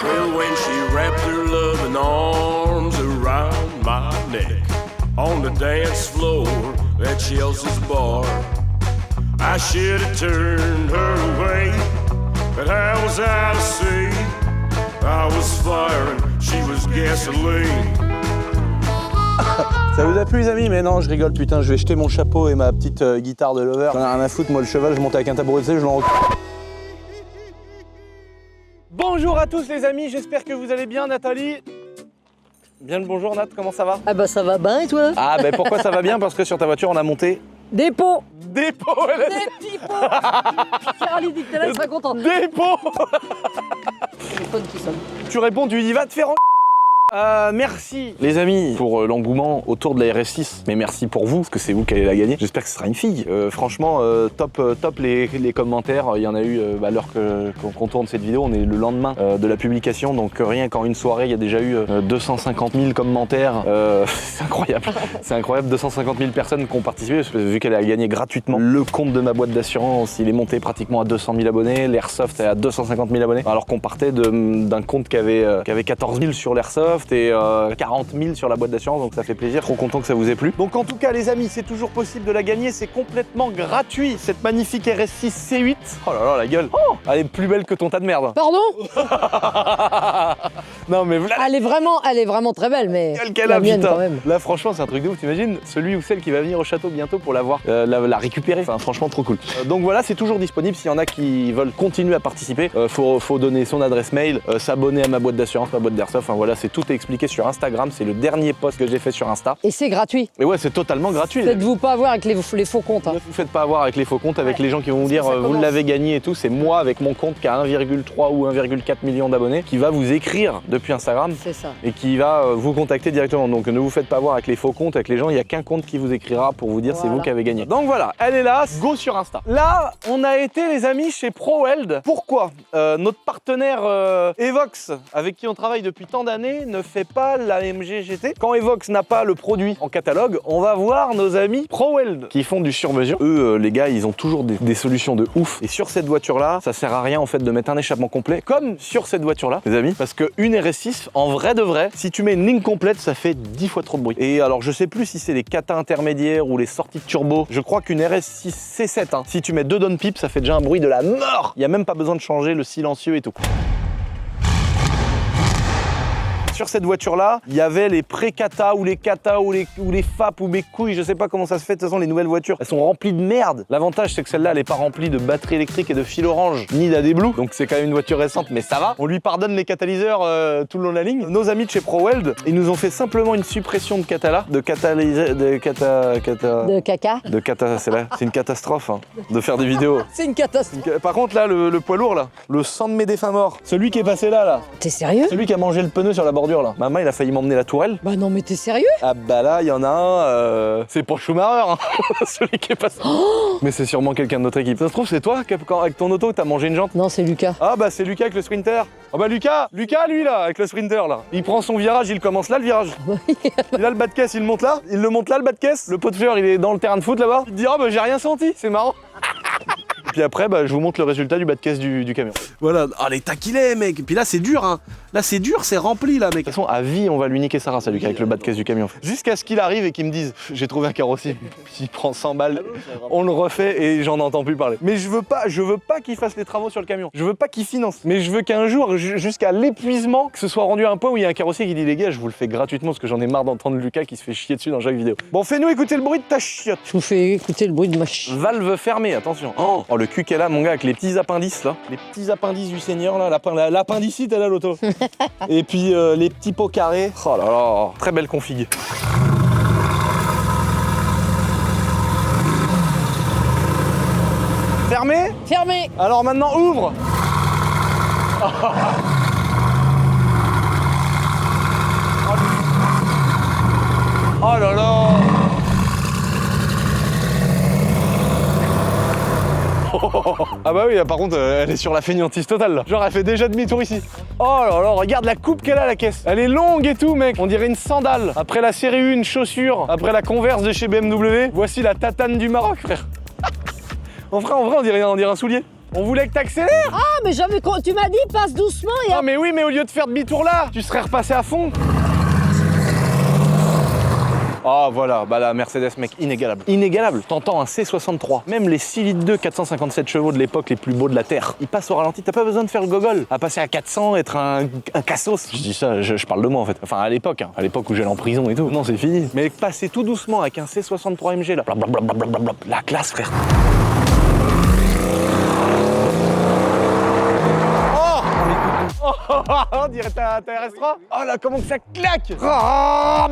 Well, when she wrapped her loving arms around my neck on the dance floor at Chelsea's bar, I should have turned her away, but how was I to see? I was fire and she was gasoline. Ça vous a plu les amis? Mais non, je rigole, putain, je vais jeter mon chapeau et ma petite guitare de lover. J'en ai rien à foutre, moi le cheval, je monte avec un tabouret de je l'en... Bonjour à tous les amis, j'espère que vous allez bien. Nathalie? Bien le bonjour Nat, comment ça va? Ah bah ça va bien et toi? Ah bah pourquoi ça va bien? Parce que sur ta voiture on a monté... Des pots! Des pots, elle a dit. Des petits pots! Charlie dit que t'es là, il sera content. Des pots. Téléphone qui sonne. Tu réponds, tu y vas te faire en... merci les amis pour l'engouement autour de la RS6, mais merci pour vous parce que c'est vous qui allez la gagner. J'espère que ce sera une fille. Franchement top les commentaires. Il y en a eu à l'heure qu'on tourne cette vidéo, on est le lendemain de la publication, donc rien qu'en une soirée il y a déjà eu 250 000 commentaires. C'est incroyable. C'est incroyable, 250 000 personnes qui ont participé vu qu'elle a gagné gratuitement. Le compte de ma boîte d'assurance il est monté pratiquement à 200 000 abonnés, l'Airsoft est à 250 000 abonnés alors qu'on partait d'un compte qui avait 14 000 sur l'Airsoft et 40 000 sur la boîte d'assurance, donc ça fait plaisir. Trop content que ça vous ait plu. Donc en tout cas les amis, c'est toujours possible de la gagner, c'est complètement gratuit cette magnifique RS6 C8. Oh là là la gueule, oh, elle est plus belle que ton tas de merde. Pardon? Non mais voilà. Elle est vraiment très belle, mais Quelle la a, mienne putain. quand même. Là franchement c'est un truc de ouf, t'imagines celui ou celle qui va venir au château bientôt pour la récupérer. Enfin franchement trop cool. Donc voilà, c'est toujours disponible s'il y en a qui veulent continuer à participer. Faut donner son adresse mail, s'abonner à ma boîte d'assurance, ma boîte d'Airsoft. Enfin voilà, c'est tout est expliqué sur Instagram. C'est le dernier post que j'ai fait sur Insta. Et c'est gratuit. Et ouais, c'est totalement gratuit. Faites-vous pas avoir avec les faux comptes. Hein. Ne vous faites pas avoir avec les faux comptes, avec les gens qui vont vous dire vous l'avez gagné et tout. C'est moi avec mon compte qui a 1,3 ou 1,4 million d'abonnés qui va vous écrire depuis Instagram. C'est ça. Et qui va vous contacter directement. Donc ne vous faites pas avoir avec les faux comptes, avec les gens. Il n'y a qu'un compte qui vous écrira pour vous dire c'est vous qui avez gagné. Donc voilà, elle est là, go sur Insta. Là, on a été les amis chez ProWeld. Pourquoi notre partenaire Evox, avec qui on travaille depuis tant d'années, ne fait pas la MG GT. Quand Evox n'a pas le produit en catalogue, on va voir nos amis ProWeld qui font du sur-mesure. Eux, les gars, ils ont toujours des solutions de ouf. Et sur cette voiture-là, ça sert à rien en fait de mettre un échappement complet, comme sur cette voiture-là, les amis, parce qu'une RS6, en vrai de vrai, si tu mets une ligne complète, ça fait 10 fois trop de bruit. Et alors, je sais plus si c'est les catas intermédiaires ou les sorties de turbo. Je crois qu'une RS6 C7, hein, si tu mets 2 downpipes, ça fait déjà un bruit de la mort. Il n'y a même pas besoin de changer le silencieux et tout. Sur cette voiture-là, il y avait les pré-kata ou les kata ou les FAP ou mes couilles, je sais pas comment ça se fait. De toute façon, les nouvelles voitures, elles sont remplies de merde. L'avantage, c'est que celle-là, elle est pas remplie de batteries électriques et de fil orange, ni d'AdBlue. Donc c'est quand même une voiture récente, mais ça va. On lui pardonne les catalyseurs tout le long de la ligne. Nos amis de chez ProWeld, ils nous ont fait simplement une suppression de caca. De caca. C'est une catastrophe hein, de faire des vidéos. C'est une catastrophe. Par contre, là, le poids lourd, là, le sang de mes défunts morts, celui qui est passé là. T'es sérieux? Celui qui a mangé le pneu sur la bordure là. Maman, il a failli m'emmener la tourelle. Bah non mais t'es sérieux? Ah bah là, il y en a un, c'est pour Schumacher, hein. Celui qui est passé. Oh, mais c'est sûrement quelqu'un de notre équipe. Ça se trouve, c'est toi qui, avec ton auto, t'as mangé une jante? Non, c'est Lucas. Ah bah c'est Lucas avec le Sprinter. Ah bah Lucas, lui là, avec le Sprinter là. Il prend son virage, il commence là le virage. Il a le bas de caisse, il le monte là, le bas de caisse. Le pot de fleurs, il est dans le terrain de foot là-bas. Il te dit ah bah j'ai rien senti, c'est marrant. Puis après, bah, je vous montre le résultat du bas de caisse du camion. Voilà, oh les taquilets mec. Puis là c'est dur hein. Là c'est dur, c'est rempli là mec. De toute façon à vie on va lui niquer sa race à Lucas avec le bas de caisse du camion. Jusqu'à ce qu'il arrive et qu'il me dise j'ai trouvé un carrossier. S'il prend 100 balles, on le refait et j'en entends plus parler. Mais je veux pas qu'il fasse les travaux sur le camion. Je veux pas qu'il finance. Mais je veux qu'un jour, jusqu'à l'épuisement, que ce soit rendu à un point où il y a un carrossier qui dit les gars je vous le fais gratuitement parce que j'en ai marre d'entendre Lucas qui se fait chier dessus dans chaque vidéo. Bon fais-nous écouter le bruit de ta chiotte. Je vous fais écouter le bruit de ma chiotte. Valve fermée, attention. Oh le cul qu'elle a mon gars avec les petits appendices là. Les petits appendices du Seigneur là, l'appendicite elle a l'auto. Et puis les petits pots carrés. Oh là là, très belle config. Fermé? Fermé. Alors maintenant ouvre. Oh là là. Ah bah oui, par contre, elle est sur la feignantise totale là. Genre, elle fait déjà demi-tour ici. Oh là là, regarde la coupe qu'elle a la caisse. Elle est longue et tout, mec. On dirait une sandale. Après la série 1 chaussure, après la Converse de chez BMW, voici la tatane du Maroc, frère. En vrai, on dirait un soulier. On voulait que t'accélères. Ah, mais j'avais. Tu m'as dit passe doucement et. Non mais oui, mais au lieu de faire demi-tour là, tu serais repassé à fond. Ah voilà, bah la Mercedes mec, inégalable. Inégalable, t'entends un C63. Même les 6 litres 2, 457 chevaux de l'époque les plus beaux de la Terre, ils passent au ralenti, t'as pas besoin de faire le gogol. À passer à 400, être un cassos. Je dis ça, je parle de moi en fait. Enfin à l'époque où j'allais en prison et tout. Non c'est fini. Mais passer tout doucement avec un C63 MG là, blablabla, la classe frère. On dirait ta RS3. Oh là, comment que ça claque. Oh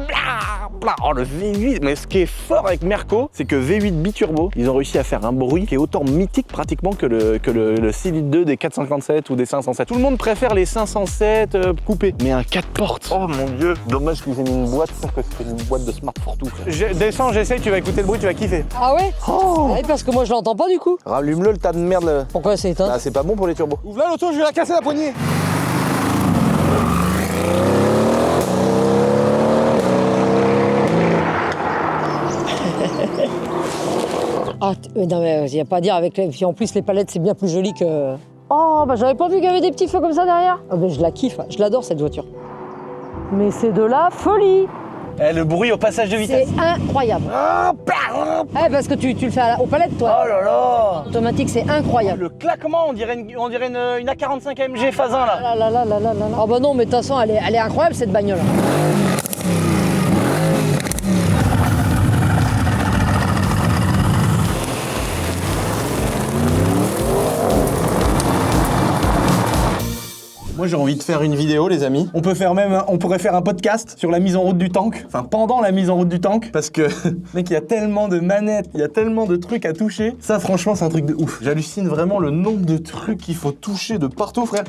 le V8. Mais ce qui est fort avec Merco, c'est que V8 biturbo, ils ont réussi à faire un bruit qui est autant mythique pratiquement que le 6 litres 2 des 457 ou des 507. Tout le monde préfère les 507 coupés. Mais un 4 portes. Oh mon dieu. Dommage qu'ils aient mis une boîte, sauf que c'était une boîte de Smart Fortwo. Descends, j'essaye, tu vas écouter le bruit, tu vas kiffer. Ah ouais? Oh. Ah oui, parce que moi je l'entends pas du coup. Rallume-le le tas de merde là. Pourquoi c'est éteint? Ah, c'est pas bon pour les turbos. Ouvre là l'auto, je vais la casser la poignée. Ah, non mais y a pas à dire avec les. En plus les palettes c'est bien plus joli que. Oh bah j'avais pas vu qu'il y avait des petits feux comme ça derrière. Ah bah je la kiffe, je l'adore cette voiture. Mais c'est de la folie. Eh, le bruit au passage de vitesse. C'est incroyable. Eh parce que tu le fais aux palettes toi. Oh là là. Automatique c'est incroyable. Le claquement, on dirait une A45 AMG phase 1 là. Ah là là là là là là. Ah bah non mais de toute façon elle est incroyable cette bagnole. Moi j'ai envie de faire une vidéo les amis. On pourrait faire un podcast sur la mise en route du tank. Enfin pendant la mise en route du tank. Parce que mec il y a tellement de manettes, il y a tellement de trucs à toucher. Ça franchement c'est un truc de ouf. J'hallucine vraiment le nombre de trucs qu'il faut toucher de partout frère.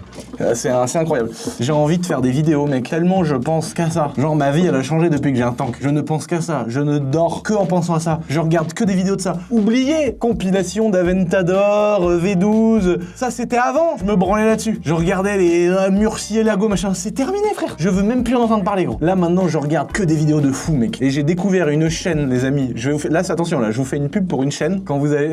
C'est incroyable. J'ai envie de faire des vidéos mec. Tellement je pense qu'à ça. Genre ma vie elle a changé depuis que j'ai un tank. Je ne pense qu'à ça. Je ne dors que en pensant à ça. Je regarde que des vidéos de ça. Oubliez compilation d'Aventador, V12. Ça c'était avant. Je me branlais là-dessus. Je regardais les Murcielago machin, c'est terminé frère. Je veux même plus en entendre parler gros. Là maintenant je regarde que des vidéos de fous mec. Et j'ai découvert une chaîne les amis. Là attention là, je vous fais une pub pour une chaîne.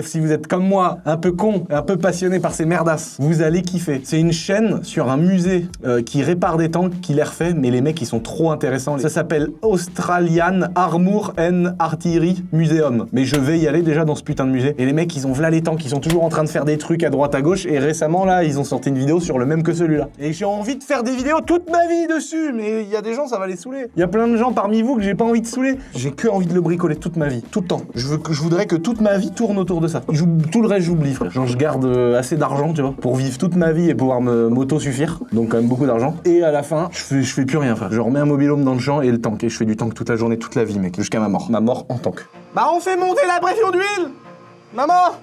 Si vous êtes comme moi, un peu con, un peu passionné par ces merdasses, vous allez kiffer. C'est une chaîne sur un musée qui répare des tanks, qui les refait, mais les mecs ils sont trop intéressants. Ça s'appelle Australian Armour and Artillery Museum. Mais je vais y aller déjà dans ce putain de musée. Et les mecs ils ont v'là les tanks, ils sont toujours en train de faire des trucs à droite à gauche. Et récemment là ils ont sorti une vidéo sur le même que celui-là. Et j'ai envie de faire des vidéos toute ma vie dessus, mais il y a des gens, ça va les saouler. Il y a plein de gens parmi vous que j'ai pas envie de saouler. J'ai que envie de le bricoler toute ma vie, tout le temps. Je voudrais que toute ma vie tourne autour de ça. Tout le reste, j'oublie, frère. Genre, je garde assez d'argent, tu vois, pour vivre toute ma vie et pouvoir m'auto-suffire. Donc, quand même beaucoup d'argent. Et à la fin, je fais plus rien, frère. Je remets un mobil-home dans le champ et le tank. Et je fais du tank toute la journée, toute la vie, mec. Jusqu'à ma mort. Ma mort en tank. Bah, on fait monter la pression d'huile! Maman!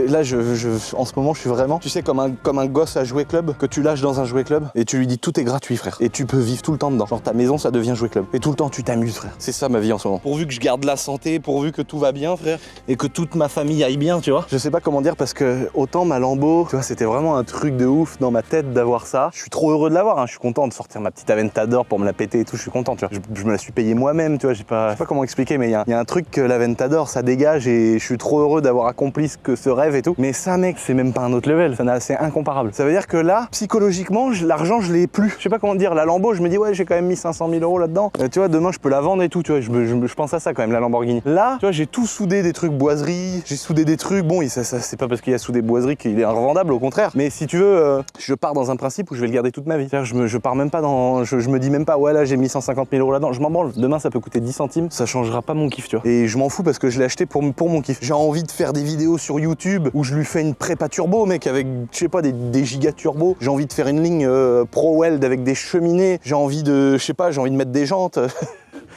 Là, en ce moment, je suis vraiment, tu sais, comme un gosse à jouet club, que tu lâches dans un jouet club et tu lui dis tout est gratuit, frère. Et tu peux vivre tout le temps dedans. Genre ta maison, ça devient jouet club. Et tout le temps, tu t'amuses, frère. C'est ça ma vie en ce moment. Pourvu que je garde la santé, pourvu que tout va bien, frère, et que toute ma famille aille bien, tu vois. Je sais pas comment dire parce que autant ma Lambo, tu vois, c'était vraiment un truc de ouf dans ma tête d'avoir ça. Je suis trop heureux de l'avoir, hein. Je suis content de sortir ma petite Aventador pour me la péter et tout. Je suis content, tu vois. Je me la suis payée moi-même, tu vois. Je sais pas comment expliquer, mais il y a un truc que l'Aventador, ça dégage et je suis trop heureux d'avoir accompli ce rêve rêve et tout. Mais ça, mec, c'est même pas un autre level. C'est incomparable. Ça veut dire que là, psychologiquement, l'argent, je l'ai plus. Je sais pas comment dire. La Lambo, je me dis, ouais, j'ai quand même mis 500 000 € là-dedans. Tu vois, demain, je peux la vendre et tout. Tu vois, je pense à ça quand même, la Lamborghini. Là, tu vois, j'ai tout soudé des trucs boiseries. J'ai soudé des trucs. Bon, c'est pas parce qu'il y a soudé boiseries qu'il est revendable, au contraire. Mais si tu veux, je pars dans un principe où je vais le garder toute ma vie. Je pars même pas dans. Je me dis même pas, ouais, là, j'ai mis 150 000 € là-dedans. Je m'en branle. Demain, ça peut coûter 10 centimes. Ça changera pas mon kiff, tu vois. Et je m'en fous parce que je l'ai acheté pour mon kiff. J'ai envie de faire des vidéos sur YouTube où je lui fais une prépa turbo, mec, avec, je sais pas, des gigas turbo. J'ai envie de faire une ligne Pro Weld avec des cheminées. J'ai envie de, je sais pas, j'ai envie de mettre des jantes.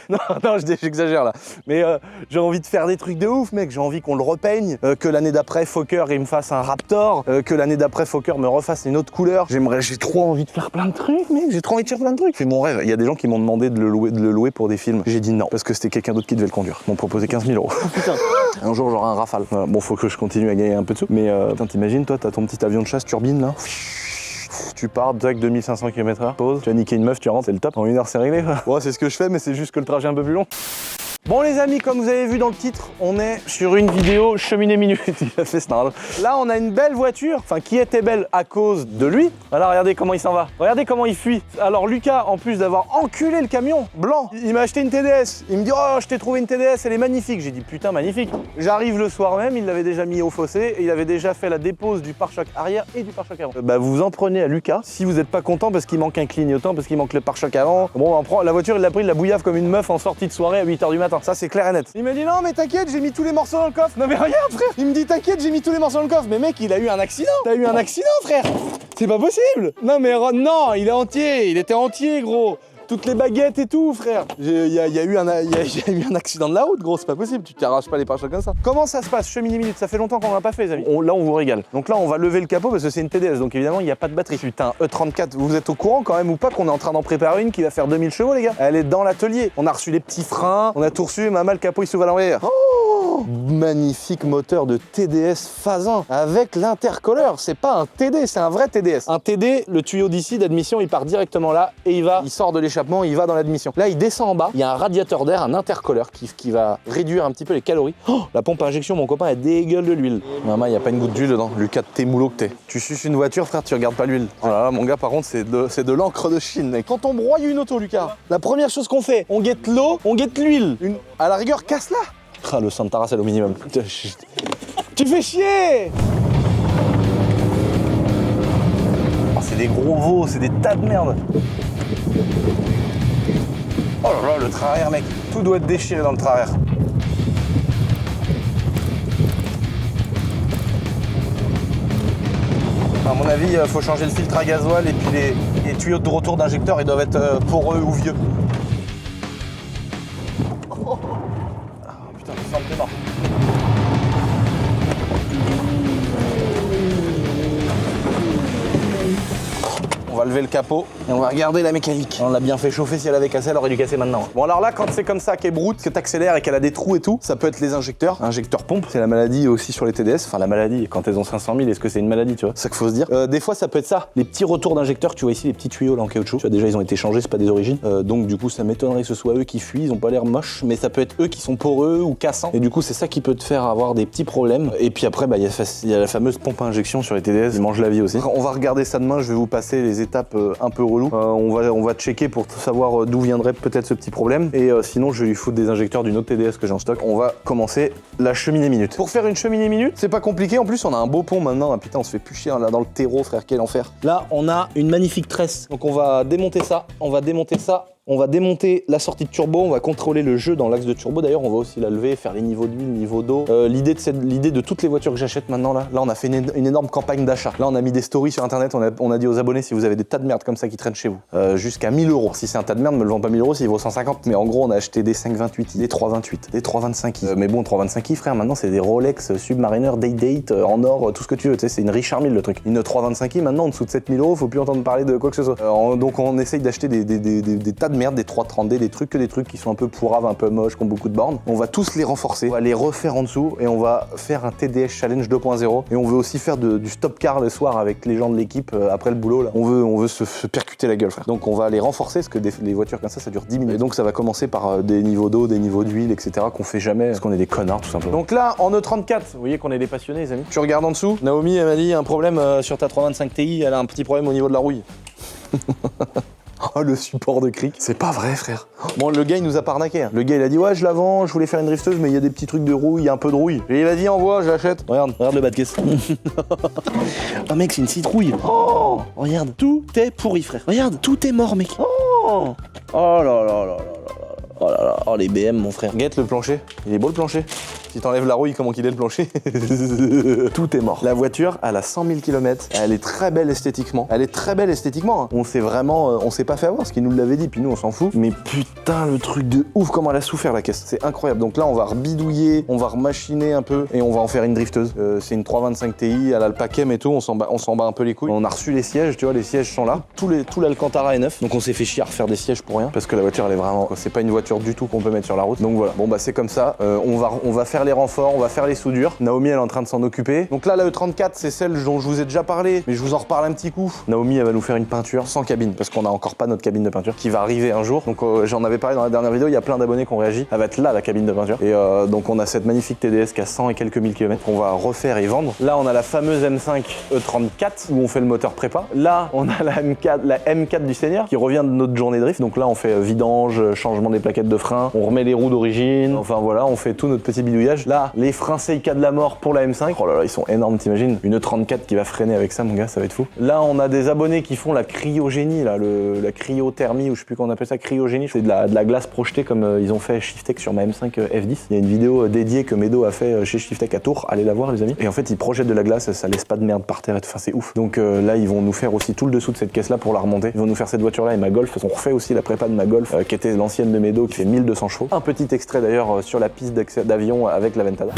Non, j'exagère là. Mais j'ai envie de faire des trucs de ouf, mec. J'ai envie qu'on le repeigne, que l'année d'après, Fokker, il me fasse un Raptor, que l'année d'après, Fokker me refasse une autre couleur. J'ai trop envie de faire plein de trucs, mec. J'ai trop envie de faire plein de trucs. C'est mon rêve. Il y a des gens qui m'ont demandé de le louer pour des films. J'ai dit non, parce que c'était quelqu'un d'autre qui devait le conduire. Ils m'ont proposé 15 000 €. Oh, putain. Un jour, j'aurai un Rafale. Voilà. Bon, faut que je continue à gagner un peu de sous. Mais putain, t'imagines, toi, t'as ton petit avion de chasse turbine là. Tu pars avec 2500 km/h, pause, tu as niqué une meuf, tu rentres, c'est le top. En 1 heure, c'est réglé. Ouais, c'est ce que je fais, mais c'est juste que le trajet est un peu plus long. Bon les amis, comme vous avez vu dans le titre, on est sur une vidéo cheminée minute. Il a fait snarl. Là on a une belle voiture, enfin qui était belle à cause de lui. Voilà, regardez comment il s'en va. Regardez comment il fuit. Alors Lucas, en plus d'avoir enculé le camion blanc, il m'a acheté une TDS. Il me dit, oh je t'ai trouvé une TDS, elle est magnifique. J'ai dit, putain magnifique. J'arrive le soir même, il l'avait déjà mis au fossé et il avait déjà fait la dépose du pare-choc arrière et du pare-choc avant. Bah vous en prenez à Lucas si vous n'êtes pas content parce qu'il manque un clignotant, parce qu'il manque le pare-choc avant. Bon on prend la voiture, il l'a pris, il la bouillave comme une meuf en sortie de soirée à 8h du matin. Ça c'est clair et net. Il m'a dit non mais t'inquiète, j'ai mis tous les morceaux dans le coffre. Non mais regarde frère, il me dit t'inquiète, j'ai mis tous les morceaux dans le coffre. Mais mec, il a eu un accident. T'as eu un accident frère. C'est pas possible. Non mais non, il est entier, il était entier gros. Toutes les baguettes et tout, frère. Il y a eu un accident de la route, gros, c'est pas possible. Tu t'arraches pas les pare-chocs comme ça. Comment ça se passe, cheminée minute? Ça fait longtemps qu'on en a pas fait, les amis. Là, on vous régale. Donc là, on va lever le capot parce que c'est une TDS. Donc évidemment, il n'y a pas de batterie. Putain, E34, vous êtes au courant quand même ou pas qu'on est en train d'en préparer une qui va faire 2000 chevaux, les gars? Elle est dans l'atelier. On a reçu les petits freins, on a tout reçu. Maman, le capot, il s'ouvre à l'envers. Oh, magnifique moteur de TDS Fasan avec l'intercolleur. C'est pas un TD, c'est un vrai TDS. Un TD, le tuyau d'ici d'admission, il part directement là et il sort de l'échappement, il va dans l'admission. Là, il descend en bas, il y a un radiateur d'air, un intercolleur qui va réduire un petit peu les calories. Oh, la pompe à injection, mon copain, elle dégueule de l'huile. Maman, il n'y a pas une goutte d'huile dedans. Lucas, t'es moulot que t'es. Tu suces une voiture, frère, tu regardes pas l'huile. Oh là là, mon gars, par contre, c'est de l'encre de Chine, mec. Quand on broye une auto, Lucas, la première chose qu'on fait, on guette l'eau, on guette l'huile. À la rigueur, casse-la. Ah, le Santara, c'est au minimum. Tu fais chier. Oh, c'est des gros veaux, c'est des tas de merde. Oh là là, le train arrière, mec. Tout doit être déchiré dans le train arrière. À mon avis, il faut changer le filtre à gasoil et puis les tuyaux de retour d'injecteur, ils doivent être poreux ou vieux. Oh putain, je sens que t'es mort. On va lever le capot et on va regarder la mécanique. On l'a bien fait chauffer, si elle avait cassé, elle aurait dû casser maintenant. Bon alors là, quand c'est comme ça, qu'elle broute, que t'accélères et qu'elle a des trous et tout, ça peut être les injecteurs. Injecteur pompe, c'est la maladie aussi sur les TDS. Enfin la maladie, quand elles ont 500 000, est-ce que c'est une maladie, tu vois? C'est ça qu'il faut se dire. Des fois ça peut être ça, les petits retours d'injecteurs, tu vois ici les petits tuyaux là en caoutchouc. Tu vois déjà ils ont été changés, c'est pas des origines. Donc du coup ça m'étonnerait que ce soit eux qui fuient, ils ont pas l'air moches, mais ça peut être eux qui sont poreux ou cassants. Et du coup c'est ça qui peut te faire avoir des petits problèmes. Et puis après, bah il y a la fameuse pompe à injection sur les TDS, ils mangent la vie aussi. On va regarder ça demain, je vais vous passer les étapes un peu relou. On va checker pour savoir d'où viendrait peut-être ce petit problème. Et sinon, je vais lui foutre des injecteurs d'une autre TDS que j'ai en stock. On va commencer la cheminée minute. Pour faire une cheminée minute, c'est pas compliqué. En plus, on a un beau pont maintenant. Ah, putain, on se fait plus chier là dans le terreau, frère. Quel enfer. Là, on a une magnifique tresse. Donc, on va démonter ça. On va démonter ça. On va démonter la sortie de turbo, on va contrôler le jeu dans l'axe de turbo. D'ailleurs, on va aussi la lever, faire les niveaux d'huile, niveau d'eau. L'idée de toutes les voitures que j'achète maintenant, là, on a fait une énorme campagne d'achat. Là, on a mis des stories sur Internet, on a dit aux abonnés, si vous avez des tas de merde comme ça qui traînent chez vous, jusqu'à 1000 €. Si c'est un tas de merde, me le vends pas 1000 €, s'il vaut 150. Mais en gros, on a acheté des 528i, des 328, des 325i. Mais bon, 325i, frère, maintenant, c'est des Rolex, Submariner, Day-Date, en or, tout ce que tu veux. Tu sais, c'est une Richard Mille, le truc. Une 325i, maintenant, en dessous de 7000 €, faut plus entendre parler de quoi que ce soit. Donc, on essaye d'acheter des tas de merde, des 330D, des trucs qui sont un peu pourraves, un peu moches, qui ont beaucoup de bornes. On va tous les renforcer, on va les refaire en dessous et on va faire un TDS Challenge 2.0. Et on veut aussi faire du stop car le soir avec les gens de l'équipe après le boulot. Là. On veut se percuter la gueule, frère. Donc on va les renforcer parce que les voitures comme ça dure 10 minutes. Et donc ça va commencer par des niveaux d'eau, des niveaux d'huile, etc. qu'on fait jamais parce qu'on est des connards tout simplement. Donc là, en E34, vous voyez qu'on est des passionnés, les amis. Tu regardes en dessous, Naomi, elle m'a dit un problème sur ta 325 Ti, elle a un petit problème au niveau de la rouille. Oh, le support de cric. C'est pas vrai, frère. Bon, le gars, il nous a pas arnaqué. Hein. Le gars, il a dit, ouais, je la vends, je voulais faire une drifteuse, mais il y a des petits trucs de rouille, il y a un peu de rouille. Et il a dit, envoie, je l'achète. Regarde le bas de caisse. Oh, mec, c'est une citrouille. Oh, regarde, tout est pourri, frère. Regarde, tout est mort, mec. Oh, oh là là là là là. Oh là là, oh les BM mon frère. Guette le plancher, il est beau le plancher. Si t'enlèves la rouille, comment qu'il est le plancher. Tout est mort. La voiture, elle a 100 000 km, elle est très belle esthétiquement. Elle est très belle esthétiquement. Hein. On s'est vraiment, on s'est pas fait avoir, ce qu'il nous l'avait dit, puis nous on s'en fout. Mais putain, le truc de ouf, comment elle a souffert la caisse. C'est incroyable. Donc là, on va rebidouiller, on va remachiner un peu et on va en faire une drifteuse. C'est une 325 Ti, elle a le paquet et tout, on s'en bat un peu les couilles. On a reçu les sièges, tu vois, les sièges sont là. Tout l'Alcantara est neuf. Donc on s'est fait chier à refaire des sièges pour rien parce que la voiture, elle est vraiment, c'est pas une voiture du tout qu'on peut mettre sur la route. Donc voilà. Bon bah c'est comme ça. On va faire les renforts, on va faire les soudures. Naomi elle est en train de s'en occuper. Donc là la E34 c'est celle dont je vous ai déjà parlé, mais je vous en reparle un petit coup. Naomi elle va nous faire une peinture sans cabine parce qu'on a encore pas notre cabine de peinture qui va arriver un jour. Donc j'en avais parlé dans la dernière vidéo, il y a plein d'abonnés qui ont réagi. Elle va être là la cabine de peinture. Et donc on a cette magnifique TDS qui a 100 et quelques mille kilomètres qu'on va refaire et vendre. Là on a la fameuse M5 E34 où on fait le moteur prépa. Là on a la M4 du Seigneur qui revient de notre journée drift. Donc là on fait vidange, changement des plaquettes de frein, on remet les roues d'origine, enfin voilà, on fait tout notre petit bidouillage. Là, les freins Seika de la mort pour la M5. Oh là là, ils sont énormes, t'imagines. Une E34 qui va freiner avec ça, mon gars, ça va être fou. Là, on a des abonnés qui font la cryogénie, là, la cryothermie, ou je sais plus comment on appelle ça, cryogénie. C'est de la glace projetée comme ils ont fait Shiftech sur ma M5 F10. Il y a une vidéo dédiée que Medo a fait chez Shiftech à Tours. Allez la voir, les amis. Et en fait, ils projettent de la glace, ça laisse pas de merde par terre. Enfin, c'est ouf. Donc là, ils vont nous faire aussi tout le dessous de cette caisse-là pour la remonter. Ils vont nous faire cette voiture-là et ma Golf. On refait aussi la prépa de ma Golf, qui était l'ancienne de Medo, qui fait 1200 chevaux. Un petit extrait d'ailleurs sur la piste d'avion avec la Ventador.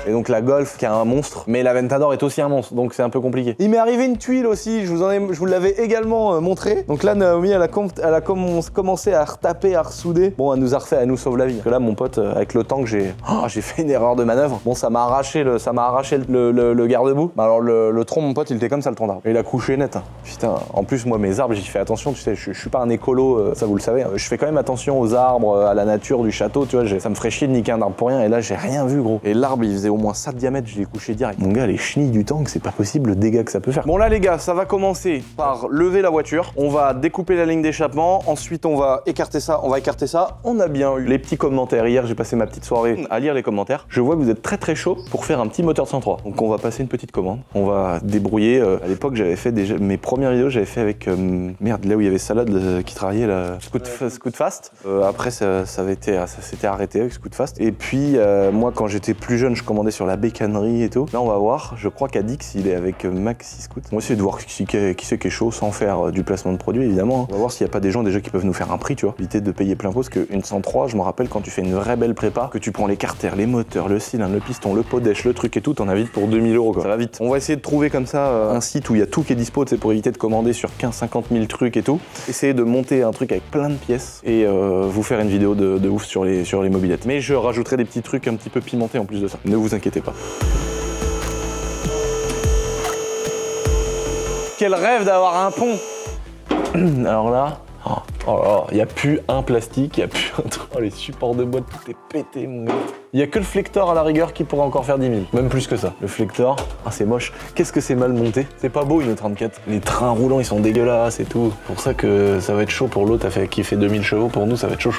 Et donc la Golf qui a un monstre, mais la Ventador est aussi un monstre, donc c'est un peu compliqué. Il m'est arrivé une tuile aussi, je vous l'avais également montré. Donc là Naomi elle a commencé à retaper, à ressouder. Bon elle nous a refait, elle nous sauve la vie. Parce que là mon pote avec le tank j'ai fait une erreur de manœuvre. Bon ça m'a arraché le garde-boue. Alors le tronc mon pote il était comme ça le tronc d'arbre. Et il a couché net. Hein. Putain, en plus moi mes arbres j'y fais attention, tu sais, je suis pas un écolo, ça vous le savez. Hein. Je fais quand même attention aux arbres, à la nature du château, tu vois, ça me ferait chier de niquer un arbre pour rien et là j'ai rien vu gros. Et l'arbre il faisait au moins ça de diamètre, je l'ai couché direct. Mon gars, les chenilles du tank, c'est pas possible le dégât que ça peut faire. Bon là les gars, ça va commencer par lever la voiture. On va découper la ligne d'échappement. Ensuite, on va écarter ça. On a bien eu les petits commentaires. Hier, j'ai passé ma petite soirée à lire les commentaires. Je vois que vous êtes très très chaud pour faire un petit moteur de 103. Donc on va passer une petite commande. On va débrouiller. À l'époque, j'avais fait déjà mes premières vidéos, j'avais fait avec merde, là où il y avait Salade qui travaillait la Scoot Fast. Après, ça s'était arrêté avec Scoot Fast. Et puis moi, quand j'étais plus jeune, je commandais sur la bécannerie et tout. Là, on va voir. Je crois qu'à Dix, il est avec Maxi Scoot. On va essayer de voir qui c'est qui est chaud sans faire du placement de produit, évidemment. On va voir s'il n'y a pas des gens déjà qui peuvent nous faire un prix, tu vois. Éviter de payer plein pot, parce qu'une 103, je me rappelle quand tu fais une vraie belle prépa, que tu prends les carters, les moteurs, le cylindre, le piston, le podèche, le truc et tout, t'en as vite pour 2000 € quoi. Ça va vite. On va essayer de trouver comme ça un site où il y a tout qui est dispo, c'est pour éviter de commander sur 15-50 000 trucs et tout. Essayer de monter un truc avec plein de pièces et vous faire une vidéo de ouf sur les mobylettes. Mais je rajouterai des petits trucs un petit peu pimentés en plus de ça. Ne vous inquiétez pas. Quel rêve d'avoir un pont. Alors là, il n'y a plus un plastique, il n'y a plus un truc. Oh, les supports de boîte, tout est pété, mon gars. Il n'y a que le flector à la rigueur qui pourrait encore faire 10 000. Même plus que ça. Le flector, c'est moche. Qu'est-ce que c'est mal monté. C'est pas beau une 34. Les trains roulants, ils sont dégueulasses et tout. C'est pour ça que ça va être chaud pour l'autre qui fait 2000 chevaux. Pour nous, ça va être chaud.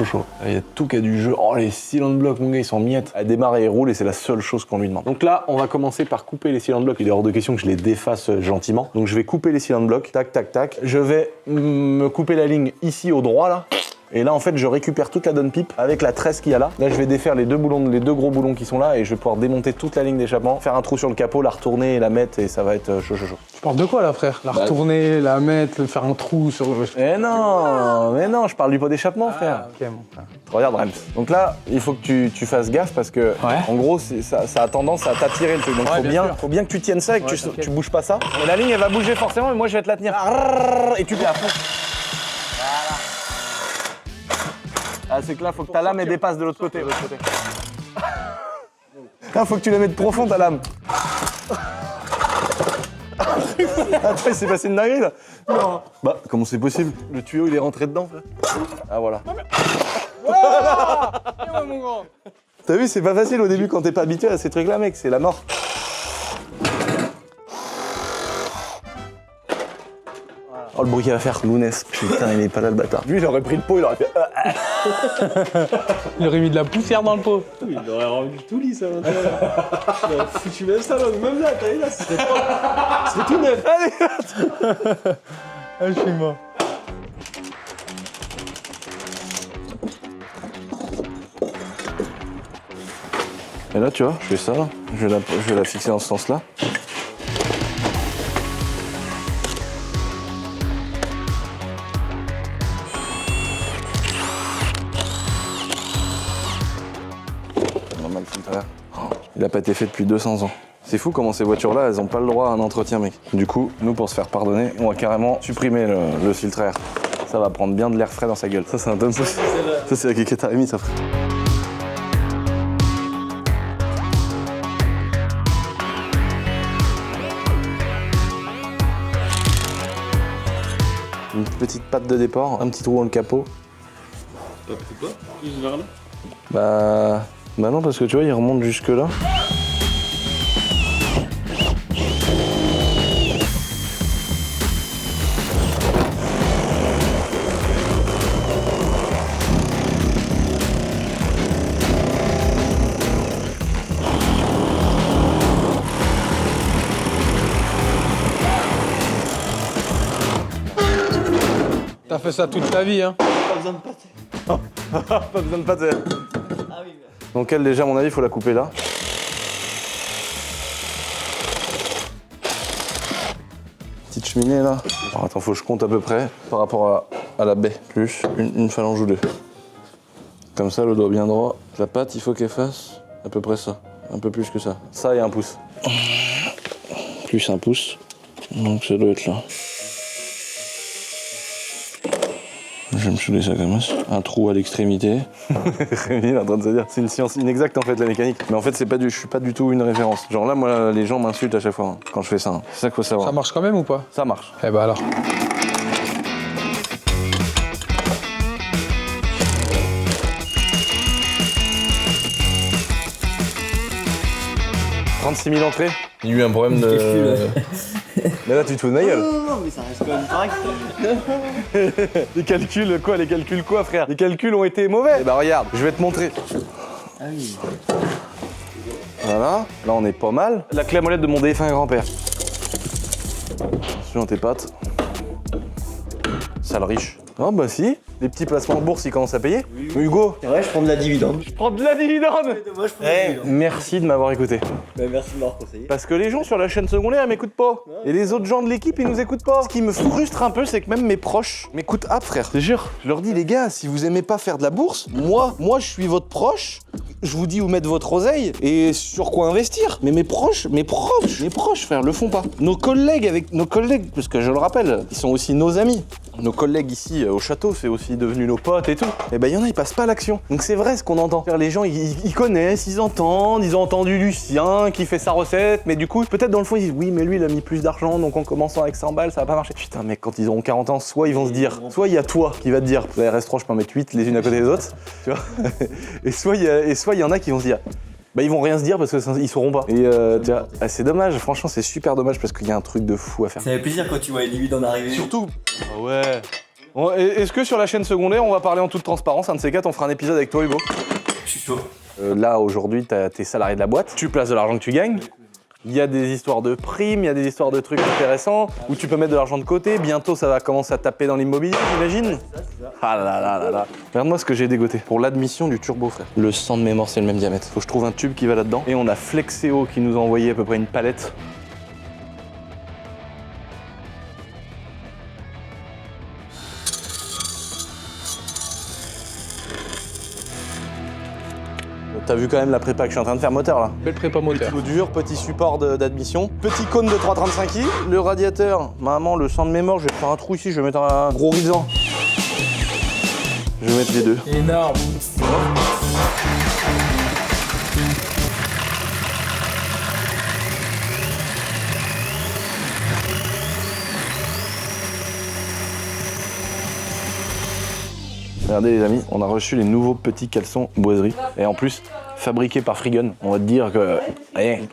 Il y a tout qui a du jeu. Oh, les cylinder blocks, mon gars, ils sont miettes. Elle démarre et elle roule et c'est la seule chose qu'on lui demande. Donc là, on va commencer par couper les cylinder blocks. Il est hors de question que je les défasse gentiment. Donc je vais couper les cylinder blocks. Tac, tac, tac. Je vais me couper la ligne ici au droit, là. Et là, en fait, je récupère toute la downpipe avec la tresse qu'il y a là. Là, je vais défaire les deux gros boulons qui sont là et je vais pouvoir démonter toute la ligne d'échappement, faire un trou sur le capot, la retourner et la mettre et ça va être chaud. Tu parles de quoi là, frère? La retourner, la mettre, faire un trou sur... Mais non, je parle du pot d'échappement, frère. Ok, bon. Regarde, Rems. Donc là, il faut que tu fasses gaffe parce que, en gros, ça a tendance à t'attirer le truc. Donc faut bien que tu tiennes ça et que tu bouges pas ça. Et la ligne, elle va bouger forcément, mais moi, je vais te la tenir. Et tu fais à fond. Ah, c'est que là, faut que ta lame elle dépasse de l'autre côté. Là, faut que tu la mettes profond, ta lame. Attends, il s'est passé une dinguerie là. Non. Bah, comment c'est possible? Le tuyau, il est rentré dedans, frère. Ah, voilà. Mon grand. T'as vu, c'est pas facile au début quand t'es pas habitué à ces trucs-là, mec, c'est la mort. Oh, le bruit qu'il va faire, Lounès. Putain, il est pas là, le bâtard. Lui, il aurait pris le pot, il aurait fait. Il aurait mis de la poussière dans le pot. Il aurait rendu tout lisse à l'intérieur. Il aurait foutu même ça, même là, t'as vu là, c'est tout neuf. Allez. Ah, je suis mort. Et là, tu vois, je fais ça, là. Je vais la fixer dans ce sens-là. Normal, filtre. Il a pas été fait depuis 200 ans. C'est fou comment ces voitures-là, elles ont pas le droit à un entretien, mec. Du coup, nous, pour se faire pardonner, on va carrément supprimer le filtre à air. Ça va prendre bien de l'air frais dans sa gueule. Ça, c'est un tonne. Ça, c'est la Keke Taremi, ça, frère. Une petite patte de départ, un petit trou dans le capot. T'as pris quoi? Juste vers là? Bah non, parce que tu vois, il remonte jusque là. T'as fait ça toute ta vie, hein. Pas besoin de pâté. Pas besoin de pâte. Ah oui, Donc elle, déjà, à mon avis, il faut la couper là. Petite cheminée là. Alors, attends, faut que je compte à peu près par rapport à la baie. Plus une phalange ou deux. Comme ça, le doigt bien droit. La pâte, il faut qu'elle fasse à peu près ça. Un peu plus que ça. Ça et un pouce. Plus un pouce. Donc ça doit être là. Je vais me souder ça comme ça. Un trou à l'extrémité. Rémi est en train de se dire, c'est une science inexacte en fait la mécanique. Mais en fait je suis pas du tout une référence. Genre là moi les gens m'insultent à chaque fois hein, quand je fais ça. Hein. C'est ça qu'il faut savoir. Ça marche quand même ou pas? Ça marche. Eh bah alors. « 36 000 entrées. Il y a eu un problème de... Mais là, tu te fous de ma gueule. non, mais ça reste quand même correct. Les calculs quoi, frère? Les calculs ont été mauvais. Eh bah regarde, je vais te montrer. Ah oui. Voilà, là on est pas mal. La clé à molette de mon défunt grand-père. Attention à tes pattes. Sale riche. Oh bah si, les petits placements en bourse ils commencent à payer. Oui. Hugo, C'est vrai, je prends de la dividende. je prends de la dividende. Moi, je prends de la dividende. Merci de m'avoir écouté. Bah, merci de m'avoir conseillé. Parce que les gens sur la chaîne secondaire ils m'écoutent pas. Et les autres gens de l'équipe ils nous écoutent pas. Ce qui me frustre un peu c'est que même mes proches m'écoutent pas frère. Je te jure. Je leur dis les gars, si vous aimez pas faire de la bourse, moi je suis votre proche. Je vous dis où mettre votre oseille et sur quoi investir. Mais mes proches frère le font pas. Nos collègues, parce que je le rappelle, ils sont aussi nos amis. Nos collègues ici au château, c'est aussi devenu nos potes et tout. Et ben il y en a, ils passent pas à l'action. Donc c'est vrai ce qu'on entend. Les gens, ils connaissent, ils entendent, ils ont entendu Lucien qui fait sa recette, mais du coup, peut-être dans le fond, ils disent oui, mais lui, il a mis plus d'argent, donc en commençant avec 100 balles, ça va pas marcher. Putain, mec, quand ils auront 40 ans, soit ils vont se dire, soit il y a toi qui va te dire, la RS3, je peux en mettre 8 les unes à côté des autres, tu vois. Et soit il y en a qui vont se dire, bah ils vont rien se dire parce qu'ils sauront pas. Et tu vois, c'est dommage, franchement c'est super dommage parce qu'il y a un truc de fou à faire. Ça fait plaisir quand tu vois les dividendes arriver. Surtout. Ah ouais. Bon, est-ce que sur la chaîne secondaire on va parler en toute transparence, un de ces quatre, on fera un épisode avec toi Hugo? Je suis chaud. Là aujourd'hui t'es salarié de la boîte, tu places de l'argent que tu gagnes. Il y a des histoires de primes, il y a des histoires de trucs intéressants où tu peux mettre de l'argent de côté. Bientôt, ça va commencer à taper dans l'immobilier, j'imagine. Ah là là là là. Regarde-moi ce que j'ai dégoté. Pour l'admission du turbo, frère. Le 100 de mémoire, c'est le même diamètre. Faut que je trouve un tube qui va là-dedans. Et on a Flexeo qui nous a envoyé à peu près une palette. T'as vu quand même la prépa que je suis en train de faire moteur là. Belle prépa moteur. Petit dur, petit support d'admission, petit cône de 3,35 i, le radiateur, maman le sang de mémoire, je vais faire un trou ici, je vais mettre un gros risant. Je vais mettre les deux. Énorme. Regardez les amis, on a reçu les nouveaux petits caleçons boiserie. Et en plus, fabriqués par Freegun. On va te dire que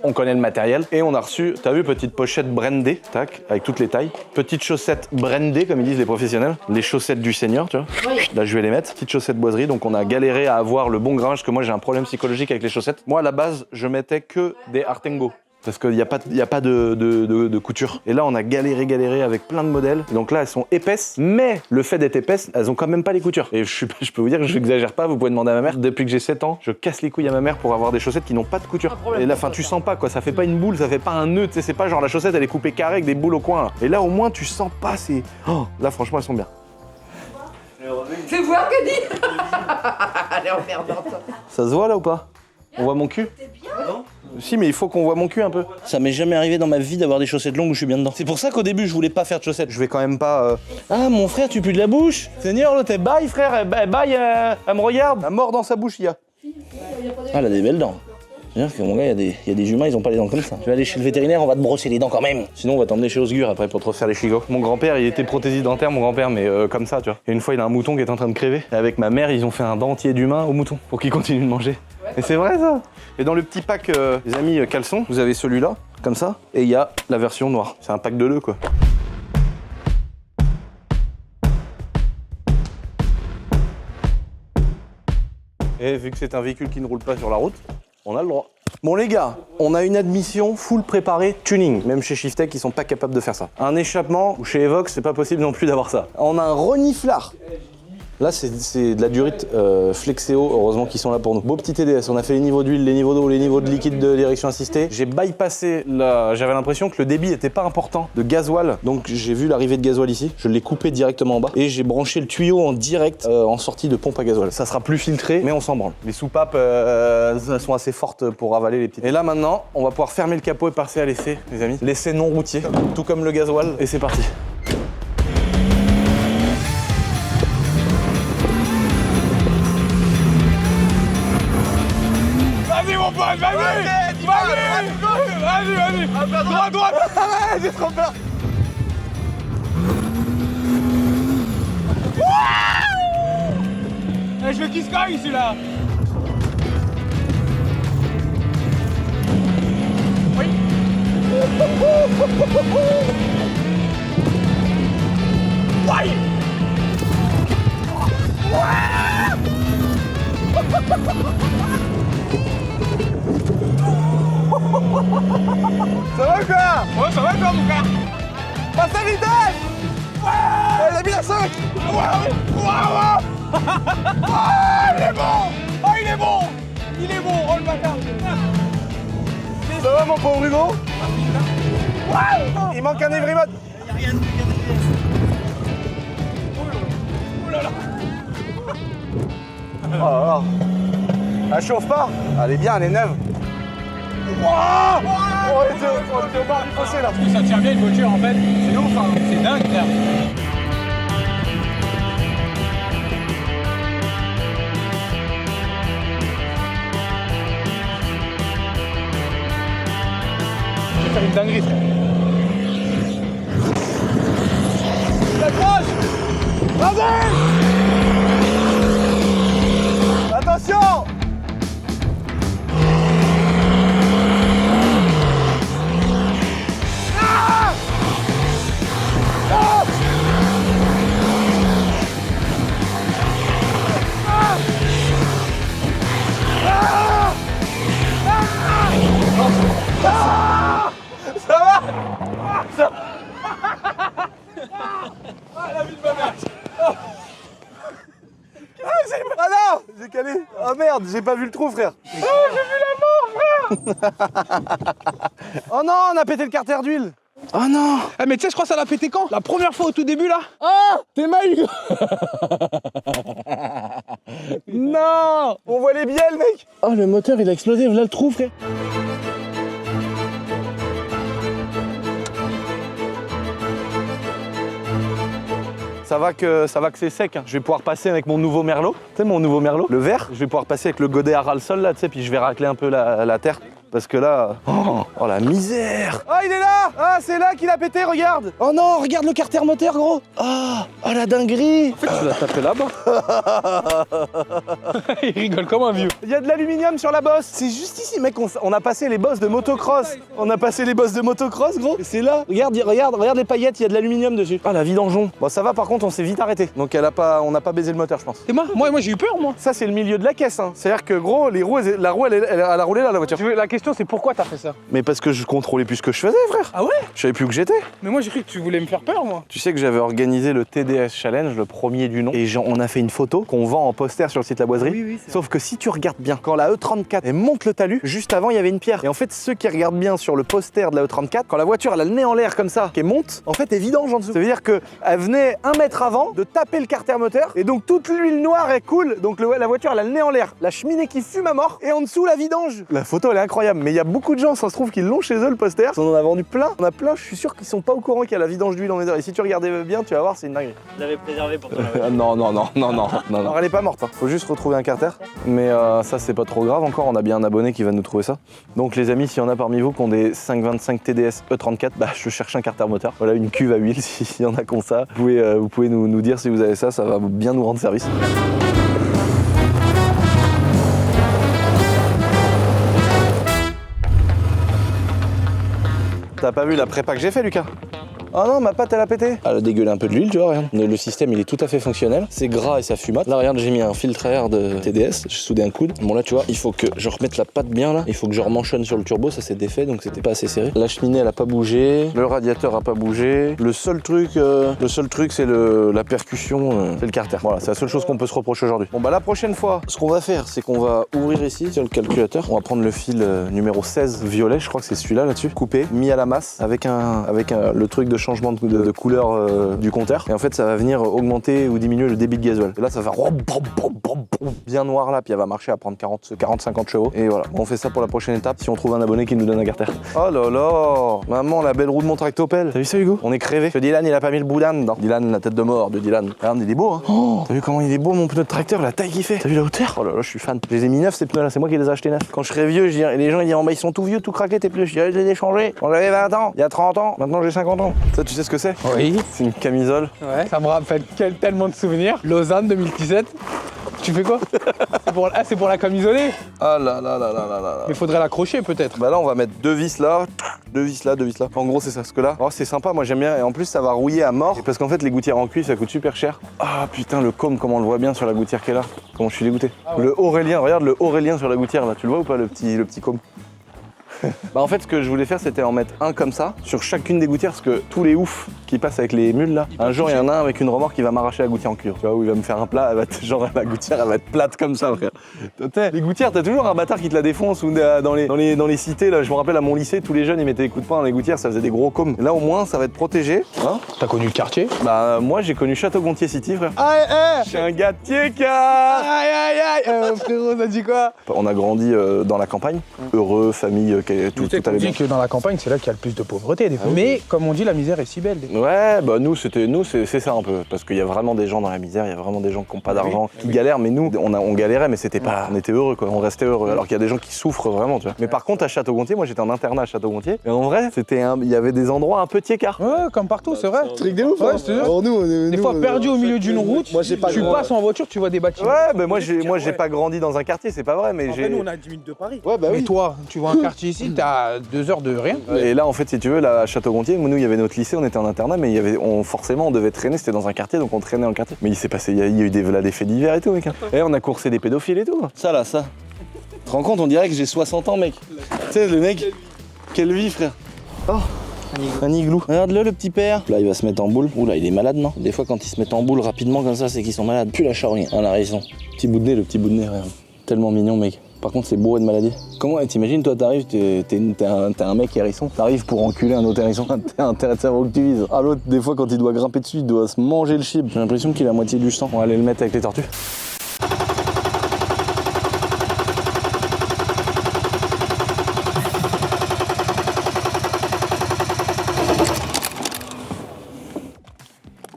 on connaît le matériel. Et on a reçu, t'as vu, petite pochette brandée, tac, avec toutes les tailles. Petites chaussettes brandées, comme ils disent les professionnels. Les chaussettes du seigneur, tu vois. Là, je vais les mettre. Petites chaussettes boiserie. Donc on a galéré à avoir le bon grammage, parce que moi j'ai un problème psychologique avec les chaussettes. Moi, à la base, je mettais que des Artengo. Parce qu'il n'y a pas de couture. Et là, on a galéré avec plein de modèles. Et donc là, elles sont épaisses, mais le fait d'être épaisses, elles ont quand même pas les coutures. Et je peux vous dire que je n'exagère pas, vous pouvez demander à ma mère. Depuis que j'ai 7 ans, je casse les couilles à ma mère pour avoir des chaussettes qui n'ont pas de couture. Et là, tu sens pas quoi, ça fait pas une boule, ça fait pas un nœud, tu sais, c'est pas genre la chaussette, elle est coupée carré avec des boules au coin. Là. Et là, au moins, tu sens pas, c'est... Oh, là, franchement, elles sont bien. Fais voir que dit. Elle est emmerdante. Ça se voit là ou pas? On voit mon cul? Si, mais il faut qu'on voit mon cul un peu. Ça m'est jamais arrivé dans ma vie d'avoir des chaussettes longues où je suis bien dedans. C'est pour ça qu'au début, je voulais pas faire de chaussettes. Je vais quand même pas... Ah, mon frère, tu pues de la bouche. Seigneur, l'autre, elle baille, frère. Elle baille, elle me regarde. Elle mord dans sa bouche, il y a. Ah, elle a des belles dents. C'est-à-dire que mon gars, il y a des humains, ils ont pas les dents comme ça. Tu vas aller chez le vétérinaire, on va te brosser les dents quand même. Sinon, on va t'emmener chez Osgur après pour te refaire les chigots. Mon grand-père, il était prothésiste dentaire, mon grand-père, mais comme ça, tu vois. Et une fois, il a un mouton qui est en train de crever. Et avec ma mère, ils ont fait un dentier d'humain au mouton pour qu'il continue de manger. Et c'est vrai ça. Et dans le petit pack, les amis caleçon, vous avez celui-là, comme ça, et il y a la version noire. C'est un pack de deux, quoi. Et vu que c'est un véhicule qui ne roule pas sur la route, on a le droit. Bon les gars, on a une admission full préparée tuning. Même chez Shiftech, ils sont pas capables de faire ça. Un échappement, ou chez Evox, c'est pas possible non plus d'avoir ça. On a un reniflard. Là, c'est de la durite Flexeo, heureusement qu'ils sont là pour nous. Beau petit TDS, on a fait les niveaux d'huile, les niveaux d'eau, les niveaux de liquide de direction assistée. J'ai bypassé là, j'avais l'impression que le débit était pas important de gasoil, donc j'ai vu l'arrivée de gasoil ici. Je l'ai coupé directement en bas et j'ai branché le tuyau en direct en sortie de pompe à gasoil. Ça sera plus filtré, mais on s'en branle. Les soupapes, elles sont assez fortes pour avaler les petites. Et là maintenant, on va pouvoir fermer le capot et passer à l'essai, les amis. L'essai non routier, tout comme le gasoil, et c'est parti. Vas-y mon pote, vas-y! Vas-y! Droite! J'ai trop peur! Je veux qu'il se cogne celui-là! Oui! Ça va ou quoi? Ouais, ça va quoi mon gars? Passe la vitesse! Ouais! Elle a mis la 5! Ouais! Il est bon! Oh, il est bon! Il est bon! Oh le bâtard! Ça va mon pauvre Hugo? Ouais! Il manque un every mode! Oh là là! Oh là là! Elle chauffe pas? Elle est bien, elle est neuve! Oh, on était au bord du fossé là. Ça tient bien une voiture en fait. C'est ouf, hein. C'est dingue, frère. Je vais faire une dinguerie, frère. T'accroches! Vas-y! Attention! Ah non! J'ai calé! Oh merde, j'ai pas vu le trou, frère! Oh, j'ai vu la mort, frère! Oh non, on a pété le carter d'huile! Oh non! Ah mais tu sais, je crois que ça l'a pété quand? La première fois au tout début là? Ah! T'es mal, Hugo! Non! On voit les bielles, mec! Oh, le moteur, il a explosé, voilà le trou, frère! Ça va que c'est sec. Hein. Je vais pouvoir passer avec mon nouveau merlot. Tu sais, mon nouveau merlot, le vert. Je vais pouvoir passer avec le godet à ras le sol là, tu sais, puis je vais racler un peu la terre. Parce que là... Oh la misère! Ah, il est là! Ah, c'est là qu'il a pété, regarde! Oh non, regarde le carter moteur, gros! Ah, oh la dinguerie! En fait, tu l'as tapé là-bas. Il rigole comme un vieux. Il y a de l'aluminium sur la bosse! C'est juste ici, mec, on a passé les bosses de motocross! On a passé les bosses de motocross, gros! Et c'est là! Regarde les paillettes, il y a de l'aluminium dessus. Ah, la vidangeon! Bon, ça va, par contre, on s'est vite arrêté. Donc on n'a pas baisé le moteur, je pense. Et moi j'ai eu peur, moi. Ça, c'est le milieu de la caisse, hein. C'est-à-dire que, gros, la roue, elle a roulé là, la voiture. La question, c'est pourquoi t'as fait ça? Mais parce que je contrôlais plus ce que je faisais, frère. Ah ouais? Je savais plus où que j'étais. Mais moi j'ai cru que tu voulais me faire peur, moi. Tu sais que j'avais organisé le TDS Challenge, le premier du nom, et on a fait une photo qu'on vend en poster sur le site La Boiserie. Oui, Sauf que si tu regardes bien, quand la E34 elle monte le talus, juste avant il y avait une pierre. Et en fait, ceux qui regardent bien sur le poster de la E34, quand la voiture elle a le nez en l'air comme ça, qu'elle monte, en fait elle vidange en dessous. Ça veut dire qu'elle venait 1 mètre avant de taper le carter moteur, et donc toute l'huile noire elle coule, donc la voiture elle a le nez en l'air, la cheminée qui fume à mort, et en dessous la vidange. La photo elle est incroyable, mais il y a beaucoup de gens, ça se trouve, qui l'ont chez eux le poster. On en a vendu plein. On a plein, je suis sûr qu'ils sont pas au courant qu'il y a la vidange d'huile en métal. Et si tu regardais bien, tu vas voir, c'est une dinguerie. Vous l'avez préservé pour toi. Non. Alors elle est pas morte. Hein. Faut juste retrouver un carter. Mais ça, c'est pas trop grave encore. On a bien un abonné qui va nous trouver ça. Donc les amis, s'il y en a parmi vous qui ont des 525 TDS E34, bah je cherche un carter moteur. Voilà, une cuve à huile. S'il y en a qui ont ça, vous pouvez nous dire si vous avez ça. Ça va bien nous rendre service. T'as pas vu la prépa que j'ai fait, Lucas? Oh non, ma pâte elle a pété. Elle a dégueulé un peu de l'huile, tu vois, regarde. Le système il est tout à fait fonctionnel. C'est gras et ça fumote. Là, regarde, j'ai mis un filtre à air de TDS. J'ai soudé un coude. Bon, là, tu vois, il faut que je remette la pâte bien là. Il faut que je remanchonne sur le turbo. Ça s'est défait donc c'était pas assez serré. La cheminée elle a pas bougé. Le radiateur a pas bougé. Le seul truc, c'est la percussion, c'est le carter. Voilà, c'est la seule chose qu'on peut se reprocher aujourd'hui. Bon, bah la prochaine fois, ce qu'on va faire, c'est qu'on va ouvrir ici sur le calculateur. On va prendre le fil numéro 16 violet, je crois que c'est celui-là là-dessus. Coupé, mis à la masse avec le truc de changement de couleur du compteur. Et en fait, ça va venir augmenter ou diminuer le débit de gasoil. Et là, ça va faire bien noir là, puis elle va marcher à prendre 40-50 chevaux. Et voilà, on fait ça pour la prochaine étape si on trouve un abonné qui nous donne un carter. Oh là là, maman, la belle roue de mon tractopelle. T'as vu ça, Hugo? On est crevé. Que Dylan, il a pas mis le boudin dedans. Dylan, la tête de mort de Dylan. Regarde, il est beau, hein. Oh, t'as vu comment il est beau, mon pneu de tracteur, la taille qu'il fait? T'as vu la hauteur? Oh là là, je suis fan. Je les ai mis neufs, ces pneus là, c'est moi qui les ai achetés neufs. Quand je serai vieux, je dirais, les gens ils diront, bah ils sont tout vieux, tout craqués tes pneus. Je dirais, je les ai changés. Quand j'avais 20 ans, il y a 30 ans, maintenant j'ai 50 ans. Ça, tu sais ce que c'est? Oui. C'est une camisole. Ouais. Ça me rappelle tellement de souvenirs. Lausanne 2017. Tu fais quoi? C'est pour la camisoler. Ah là là là là là là. Mais faudrait l'accrocher peut-être. Bah là, on va mettre 2 vis là, 2 vis là, 2 vis là. En gros, c'est ça. Parce que là, oh, c'est sympa, moi j'aime bien. Et en plus, ça va rouiller à mort. Et parce qu'en fait, les gouttières en cuivre, ça coûte super cher. Ah putain, le côme, comment on le voit bien sur la gouttière qui est là. Comment je suis dégoûté. Ah ouais. Le Aurélien, regarde le Aurélien sur la gouttière là. Tu le vois ou pas, le petit côme? Bah en fait ce que je voulais faire c'était en mettre un comme ça sur chacune des gouttières parce que tous les oufs qui passent avec les mules là, un jour il y en a un avec une remorque qui va m'arracher la gouttière en cuivre. Tu vois où il va me faire un plat, elle va être, genre la gouttière elle va être plate comme ça frère. Les gouttières t'as toujours un bâtard qui te la défonce ou dans les cités là, je me rappelle à mon lycée tous les jeunes ils mettaient des coups de poing dans les gouttières, ça faisait des gros cômes. Là au moins ça va être protégé. Hein? T'as connu le quartier? Bah moi j'ai connu Château-Gontier City frère. Je suis un gars de Tieka. Aïe frérot ça dit quoi? On a grandi dans la campagne, heureux, famille, tout allait bien. Que dans la campagne, c'est là qu'il y a le plus de pauvreté. Des fois. Mais comme on dit, la misère est si belle. Ouais, bah nous c'est ça un peu. Parce qu'il y a vraiment des gens dans la misère, il y a vraiment des gens qui n'ont pas d'argent, qui galèrent. Mais nous, on galérait, mais c'était pas. On était heureux, quoi. On restait heureux. Alors qu'il y a des gens qui souffrent vraiment, tu vois. Mais par contre, à Château-Gontier, moi j'étais en internat à Château-Gontier. Et en vrai, il y avait des endroits un peu tiécards. Ouais, comme partout, c'est vrai. Truc de ouf, ouais, hein. c'est Alors nous, des fois perdu au milieu d'une route, moi, j'ai pas tu passes en voiture, tu vois des bâtiments. Ouais, mais moi j'ai pas grandi dans un quartier, c'est pas vrai, mais j'ai. Nous, on a 10 minutes de Paris. Ouais, bah Mais oui. toi, tu vois un quartier ici, t'as 2 heures de rien. Et là, en fait, si tu veux, là, à Château-Gontier, nous, il y avait notre lycée, on était en internat, mais forcément, on devait traîner, c'était dans un quartier, donc on traînait en quartier. Mais il s'est passé, il y a eu des faits divers et tout, mec. Et on a coursé des pédophiles et tout. Ça, là, ça. Tu te rends compte, on dirait que j'ai 60 ans, mec. Tu sais, le mec, quelle vie, frère. Oh, un igloo. Regarde-le, le petit père. Là, il va se mettre en boule. Oula, il est malade, non? Des fois, quand ils se mettent en boule rapidement comme ça, c'est qu'ils sont malades. Plus la charogne, un hérisson. Petit bout de nez, le petit bout de nez, regarde. Tellement mignon, mec. Par contre, c'est bourré de maladies. Comment, t'imagines, toi, t'arrives, t'es un mec hérisson, t'arrives pour enculer un autre hérisson, t'as intérêt de savoir où que tu vises. Ah, l'autre, des fois, quand il doit grimper dessus, il doit se manger le chib. J'ai l'impression qu'il a moitié du sang. On va aller le mettre avec les tortues.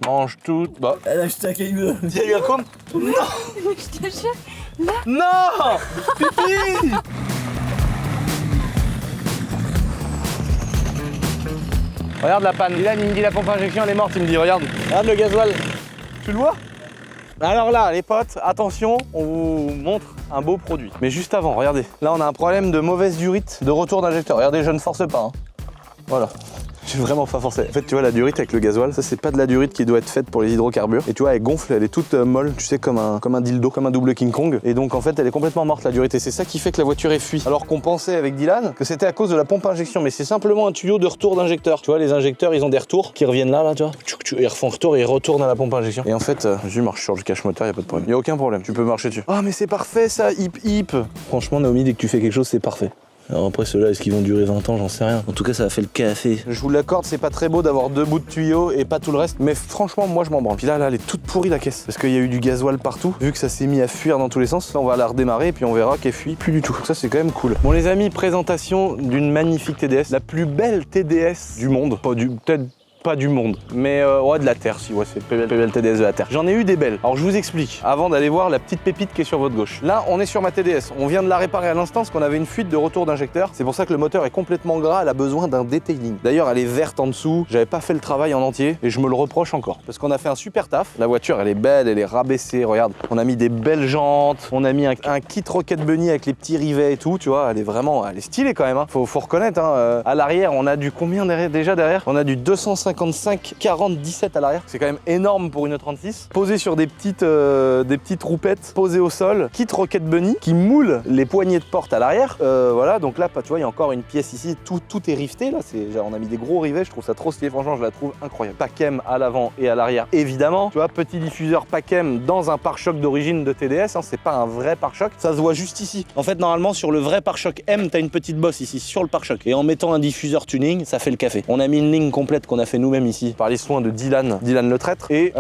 mange tout. Bah. Elle a acheté un caillou. Il y a eu un com. Non. Je te jure. Non. Pipi. Regarde la panne. Dylan, il me dit la pompe à injection, elle est morte. Il me dit, regarde le gasoil. Tu le vois? Alors là, les potes, attention, on vous montre un beau produit. Mais juste avant, regardez. Là, on a un problème de mauvaise durite de retour d'injecteur. Regardez, je ne force pas. Hein. Voilà. J'ai vraiment pas forcé. En fait, tu vois, la durite avec le gasoil, ça, c'est pas de la durite qui doit être faite pour les hydrocarbures. Et tu vois, elle gonfle, elle est toute molle, tu sais, comme un dildo, comme un double King Kong. Et donc, en fait, elle est complètement morte, la durite. Et c'est ça qui fait que la voiture est fuie. Alors qu'on pensait avec Dylan que c'était à cause de la pompe à injection. Mais c'est simplement un tuyau de retour d'injecteur. Tu vois, les injecteurs, ils ont des retours qui reviennent là, tu vois. Ils refont retour et ils retournent à la pompe à injection. Et en fait, je marche sur le cache moteur, y a pas de problème. Y a aucun problème, tu peux marcher dessus. Ah, mais c'est parfait ça, hip hip. Franchement, Naomi, dès que tu fais quelque chose, c'est parfait. Alors après ceux-là, est-ce qu'ils vont durer 20 ans? J'en sais rien. En tout cas, ça a fait le café. Je vous l'accorde, c'est pas très beau d'avoir 2 bouts de tuyau et pas tout le reste. Mais franchement, moi je m'en branle. Puis là, elle est toute pourrie la caisse. Parce qu'il y a eu du gasoil partout. Vu que ça s'est mis à fuir dans tous les sens, là on va la redémarrer et puis on verra qu'elle fuit plus du tout. Ça c'est quand même cool. Bon les amis, présentation d'une magnifique TDS. La plus belle TDS du monde. Peut-être pas du monde, mais ouais de la Terre si, ouais c'est plus belle TDS de la Terre. J'en ai eu des belles. Alors je vous explique, avant d'aller voir la petite pépite qui est sur votre gauche. Là on est sur ma TDS, on vient de la réparer à l'instant parce qu'on avait une fuite de retour d'injecteur. C'est pour ça que le moteur est complètement gras, elle a besoin d'un detailing. D'ailleurs elle est verte en dessous, j'avais pas fait le travail en entier et je me le reproche encore. Parce qu'on a fait un super taf, la voiture elle est belle, elle est rabaissée, regarde. On a mis des belles jantes, on a mis un kit Rocket Bunny avec les petits rivets et tout, tu vois, elle est stylée quand même, hein. Faut reconnaître, hein. À l'arrière on a du combien déjà derrière? On a du 255 40-17 à l'arrière, c'est quand même énorme pour une 36. Posé sur des petites roupettes posées au sol, kit Rocket Bunny qui moule les poignées de porte à l'arrière. Voilà, donc là, tu vois, il y a encore une pièce ici, tout est rifté là. On a mis des gros rivets, je trouve ça trop stylé, franchement, je la trouve incroyable. Pacem à l'avant et à l'arrière, évidemment. Tu vois, petit diffuseur Pacem dans un pare-choc d'origine de TDS, hein, c'est pas un vrai pare-choc, ça se voit juste ici. En fait, normalement, sur le vrai pare-choc M, t'as une petite bosse ici sur le pare-choc. Et en mettant un diffuseur tuning, ça fait le café. On a mis une ligne complète qu'on a fait nous-mêmes ici par les soins de Dylan le traître. Et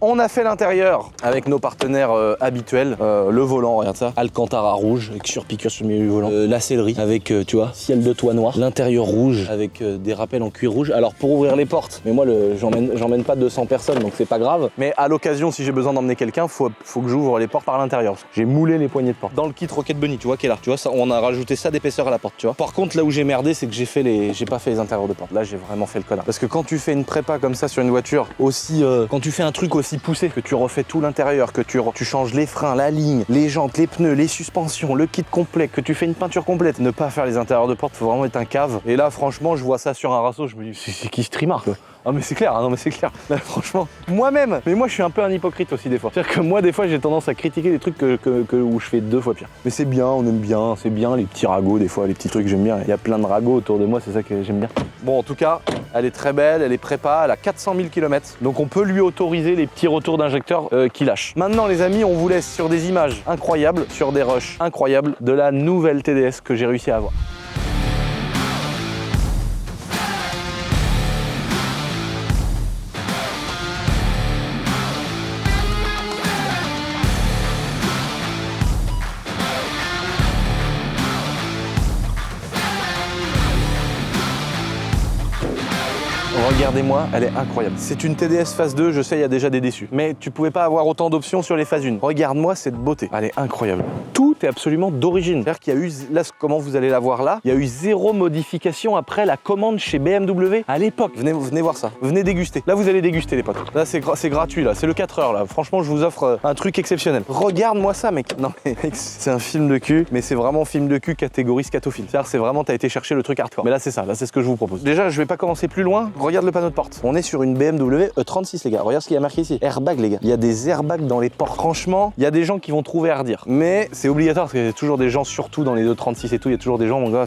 on a fait l'intérieur avec nos partenaires habituels. Le volant, regarde ça, Alcantara rouge avec surpiqûre sur le milieu du volant. La sellerie avec, tu vois, ciel de toit noir. L'intérieur rouge avec des rappels en cuir rouge. Alors pour ouvrir les portes, mais moi j'emmène pas 200 personnes donc c'est pas grave. Mais à l'occasion, si j'ai besoin d'emmener quelqu'un, faut que j'ouvre les portes par l'intérieur. J'ai moulé les poignées de porte. Dans le kit Rocket Bunny, tu vois, qui est là. Tu vois, ça, on a rajouté ça d'épaisseur à la porte, tu vois. Par contre, là où j'ai merdé, c'est que j'ai pas fait les intérieurs de porte. Là, j'ai vraiment fait le connard. Parce que quand tu fais une prépa comme ça sur une voiture aussi, quand tu fais un truc aussi poussé, que tu refais tout l'intérieur, que tu changes les freins, la ligne, les jantes, les pneus, les suspensions, le kit complet, que tu fais une peinture complète, ne pas faire les intérieurs de porte, faut vraiment être un cave. Et là, franchement, je vois ça sur un rasso, je me dis, c'est qui ce trimard, quoi. Ah mais c'est clair, hein, non mais c'est clair. Là, franchement, moi-même, mais moi je suis un peu un hypocrite aussi des fois. C'est-à-dire que moi des fois j'ai tendance à critiquer des trucs où je fais 2 fois pire. Mais c'est bien, on aime bien, c'est bien les petits ragots des fois, les petits trucs j'aime bien. Il y a plein de ragots autour de moi, c'est ça que j'aime bien. Bon en tout cas, elle est très belle, elle est prépa, elle a 400 000 km. Donc on peut lui autoriser les petits retours d'injecteur qui lâchent. Maintenant les amis, on vous laisse sur des images incroyables, sur des rushs incroyables de la nouvelle TDS que j'ai réussi à avoir. Regardez-moi, elle est incroyable. C'est une TDS phase 2, je sais, il y a déjà des déçus. Mais tu pouvais pas avoir autant d'options sur les phases 1. Regarde-moi cette beauté. Elle est incroyable. Tout est absolument d'origine. C'est-à-dire qu'il y a eu, là, comment vous allez la voir là, il y a eu 0 modification après la commande chez BMW à l'époque. Venez voir ça. Venez déguster. Là, vous allez déguster, les potes. Là, c'est gratuit, là. C'est le 4 heures, là. Franchement, je vous offre un truc exceptionnel. Regarde-moi ça, mec. Non, mais mec, c'est un film de cul, mais c'est vraiment film de cul catégorie scatophile. C'est-à-dire, c'est vraiment, t'as été chercher le truc hardcore. Mais là, c'est ça. Là, c'est ce que je vous propose. Déjà, je vais pas commencer plus loin. Regarde le panneau de porte. On est sur une BMW E36 les gars. Regarde ce qu'il y a marqué ici. Airbag les gars. Il y a des airbags dans les portes. Franchement, il y a des gens qui vont trouver à redire. Mais c'est obligatoire parce qu'il y a toujours des gens, surtout dans les E36 et tout, il y a toujours des gens, mon gars,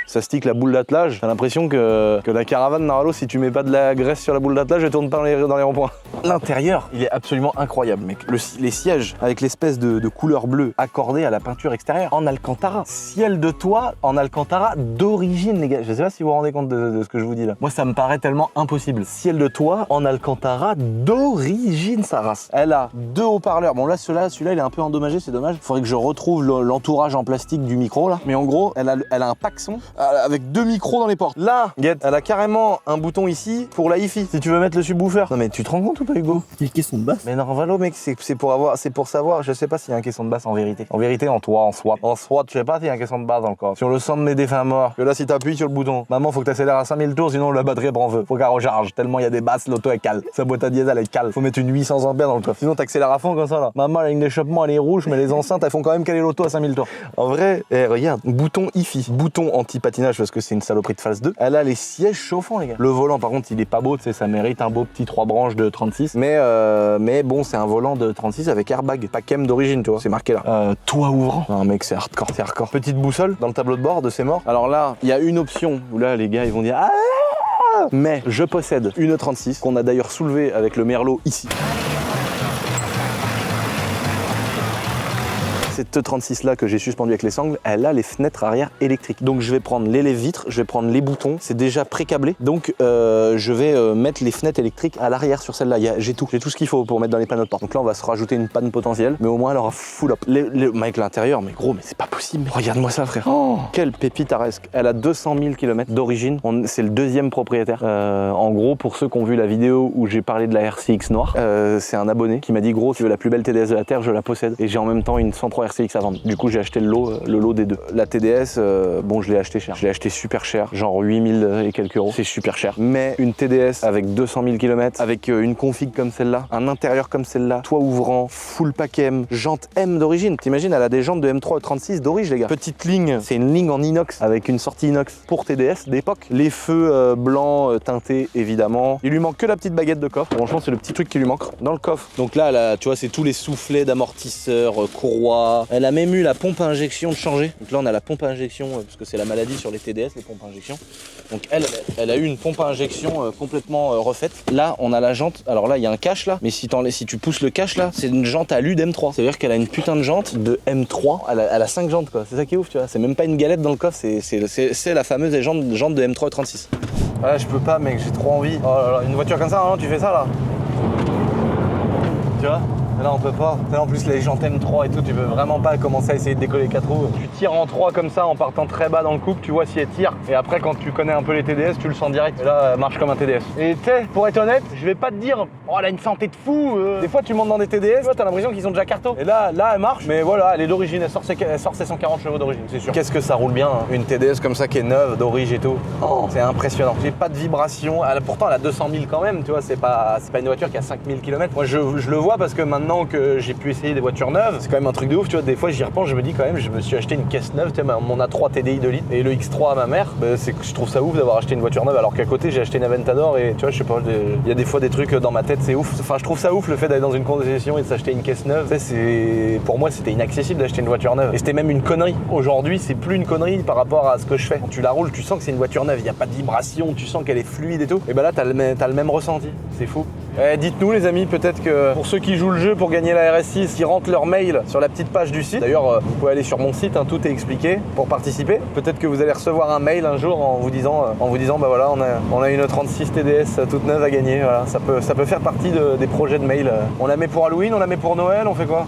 ça stick la boule d'attelage. T'as l'impression que la caravane Naralo, si tu mets pas de la graisse sur la boule d'attelage, elle tourne pas dans les ronds-points. L'intérieur, il est absolument incroyable, mec. Les sièges avec l'espèce de couleur bleue accordée à la peinture extérieure en Alcantara. Ciel de toit en Alcantara d'origine, les gars. Je sais pas si vous vous rendez compte de ce que je vous dis là. Moi, ça me paraît tellement impossible. Ciel de toit en Alcantara d'origine, sa race. Elle a 2 haut-parleurs. Bon, là, celui-là, il est un peu endommagé, c'est dommage. Faudrait que je retrouve l'entourage en plastique du micro là. Mais en gros, elle a un pack son avec 2 micros dans les portes. Là, elle a carrément un bouton ici pour la hi-fi si tu veux mettre le subwoofer. Non mais tu te rends compte ou toi, Hugo? Les caissons de basse. Mais Narvalo, mec, c'est pour savoir. Je sais pas s'il y a un caisson de basse en vérité. En vérité, en swap. En swap, je sais pas s'il y a un caisson de basse encore. Sur le son de mes défunts morts. Que là, si t'appuies sur le bouton, maman, faut que t'accélères à 5000 tours, sinon la batterie prend feu. Faut qu'elle recharge. Tellement il y a des basses, l'auto est cale. Sa boîte à diesel est cale. Faut mettre une 800 ampères dans le coffre. Sinon, t'accélères à fond comme ça là. Maman, la ligne d'échappement, elle est rouge, mais les enceintes, elles font quand même caler l'auto à 5000 tours. En vrai, regarde, bouton IFI, bouton anti-patinage parce que c'est une saloperie de phase 2. Elle a les sièges chauffants, les gars. Le volant, par contre, il est pas beau, tu sais, ça mérite un beau petit 3 branches de 36. Mais bon, c'est un volant de 36 avec airbag, pas KEM d'origine, tu vois. C'est marqué là. Toit ouvrant. Non, mec, c'est hardcore, c'est hardcore. Petite boussole dans le tableau de bord de ses morts. Alors là, il y a une option où là, les gars, ils vont dire ah. Mais je possède une 36 qu'on a d'ailleurs soulevée avec le merlot ici. Cette 36 là que j'ai suspendue avec les sangles, elle a les fenêtres arrière électriques. Donc je vais prendre les lève-vitres, je vais prendre les boutons, c'est déjà pré-câblé. Donc je vais mettre les fenêtres électriques à l'arrière sur celle-là. J'ai tout ce qu'il faut pour mettre dans les panneaux de porte. Donc là on va se rajouter une panne potentielle, mais au moins elle aura full up. Avec l'intérieur, mais gros, mais c'est pas possible. Regarde-moi ça, frère. Oh, quelle pépite aresque. Elle a 200 000 km d'origine. C'est le deuxième propriétaire. En gros, pour ceux qui ont vu la vidéo où j'ai parlé de la RCX noire, c'est un abonné qui m'a dit gros, tu veux la plus belle TDS de la Terre, je la possède. Et j'ai en même temps une 103 RCX à vendre. Du coup, j'ai acheté le lot des deux. La TDS, bon, je l'ai acheté cher. Je l'ai acheté super cher, genre 8000 et quelques euros. C'est super cher. Mais une TDS avec 200 000 km, avec une config comme celle-là, un intérieur comme celle-là, toit ouvrant, full pack M, jante M d'origine. T'imagines, elle a des jantes de M3 36 d'origine, les gars. Petite ligne, c'est une ligne en inox avec une sortie inox pour TDS d'époque. Les feux blancs teintés, évidemment. Il lui manque que la petite baguette de coffre. Franchement, c'est le petit truc qui lui manque dans le coffre. Donc là, tu vois, c'est tous les soufflets d'amortisseurs, courroies. Elle a même eu la pompe à injection de changer. Donc là, on a la pompe à injection, parce que c'est la maladie sur les TDS, les pompes à injection. Donc elle a eu une pompe à injection complètement refaite. Là, on a la jante. Alors là, il y a un cache là, mais si tu pousses le cache là, c'est une jante à l'U d'M3. C'est-à-dire qu'elle a une putain de jante de M3. Elle a 5 jantes, quoi. C'est ça qui est ouf, tu vois. C'est même pas une galette dans le coffre, c'est la fameuse jante de M3 36. Ah, je peux pas, mec, j'ai trop envie. Oh là là, une voiture comme ça, hein, tu fais ça là. Tu vois? Là on peut pas. Là, en plus les jantes M3 et tout, tu veux vraiment pas commencer à essayer de décoller 4 roues. Tu tires en 3 comme ça en partant très bas dans le couple, tu vois si elle tire. Et après quand tu connais un peu les TDS, tu le sens direct. Et là elle marche comme un TDS. Et tu sais, pour être honnête, je vais pas te dire oh elle a une santé de fou. Des fois tu montes dans des TDS, tu vois, t'as l'impression qu'ils sont déjà carto. Et là elle marche, mais voilà, elle est d'origine, elle sort ses 140 chevaux d'origine, c'est sûr. Qu'est-ce que ça roule bien, hein. Une TDS comme ça qui est neuve, d'origine et tout. Oh, c'est impressionnant. J'ai pas de vibration. Pourtant elle a 200 000 quand même, tu vois, c'est pas une voiture qui a 5000 km. Moi je le vois parce que maintenant que j'ai pu essayer des voitures neuves, c'est quand même un truc de ouf, tu vois. Des fois j'y repense, je me dis quand même, je me suis acheté une caisse neuve, tu sais, mon A3 TDI 2 litres et le X3 à ma mère, je trouve ça ouf d'avoir acheté une voiture neuve alors qu'à côté j'ai acheté une Aventador et tu vois, je sais pas, il y a des fois des trucs dans ma tête, c'est ouf. Enfin, je trouve ça ouf le fait d'aller dans une concession et de s'acheter une caisse neuve. Tu sais, pour moi c'était inaccessible d'acheter une voiture neuve et c'était même une connerie. Aujourd'hui, c'est plus une connerie par rapport à ce que je fais. Quand tu la roules, tu sens que c'est une voiture neuve, il y a pas de vibration, tu sens qu'elle est fluide et tout. Et bah là t'as le même ressenti, c'est fou. Dites-nous les amis, peut-être que pour ceux qui jouent le jeu pour gagner la RS6, qui rentrent leur mail sur la petite page du site. D'ailleurs, vous pouvez aller sur mon site, hein, tout est expliqué pour participer. Peut-être que vous allez recevoir un mail un jour en vous disant bah voilà, on a une 36 TDS toute neuve à gagner. Voilà, ça peut faire partie des projets de mail. On la met pour Halloween, on la met pour Noël, on fait quoi?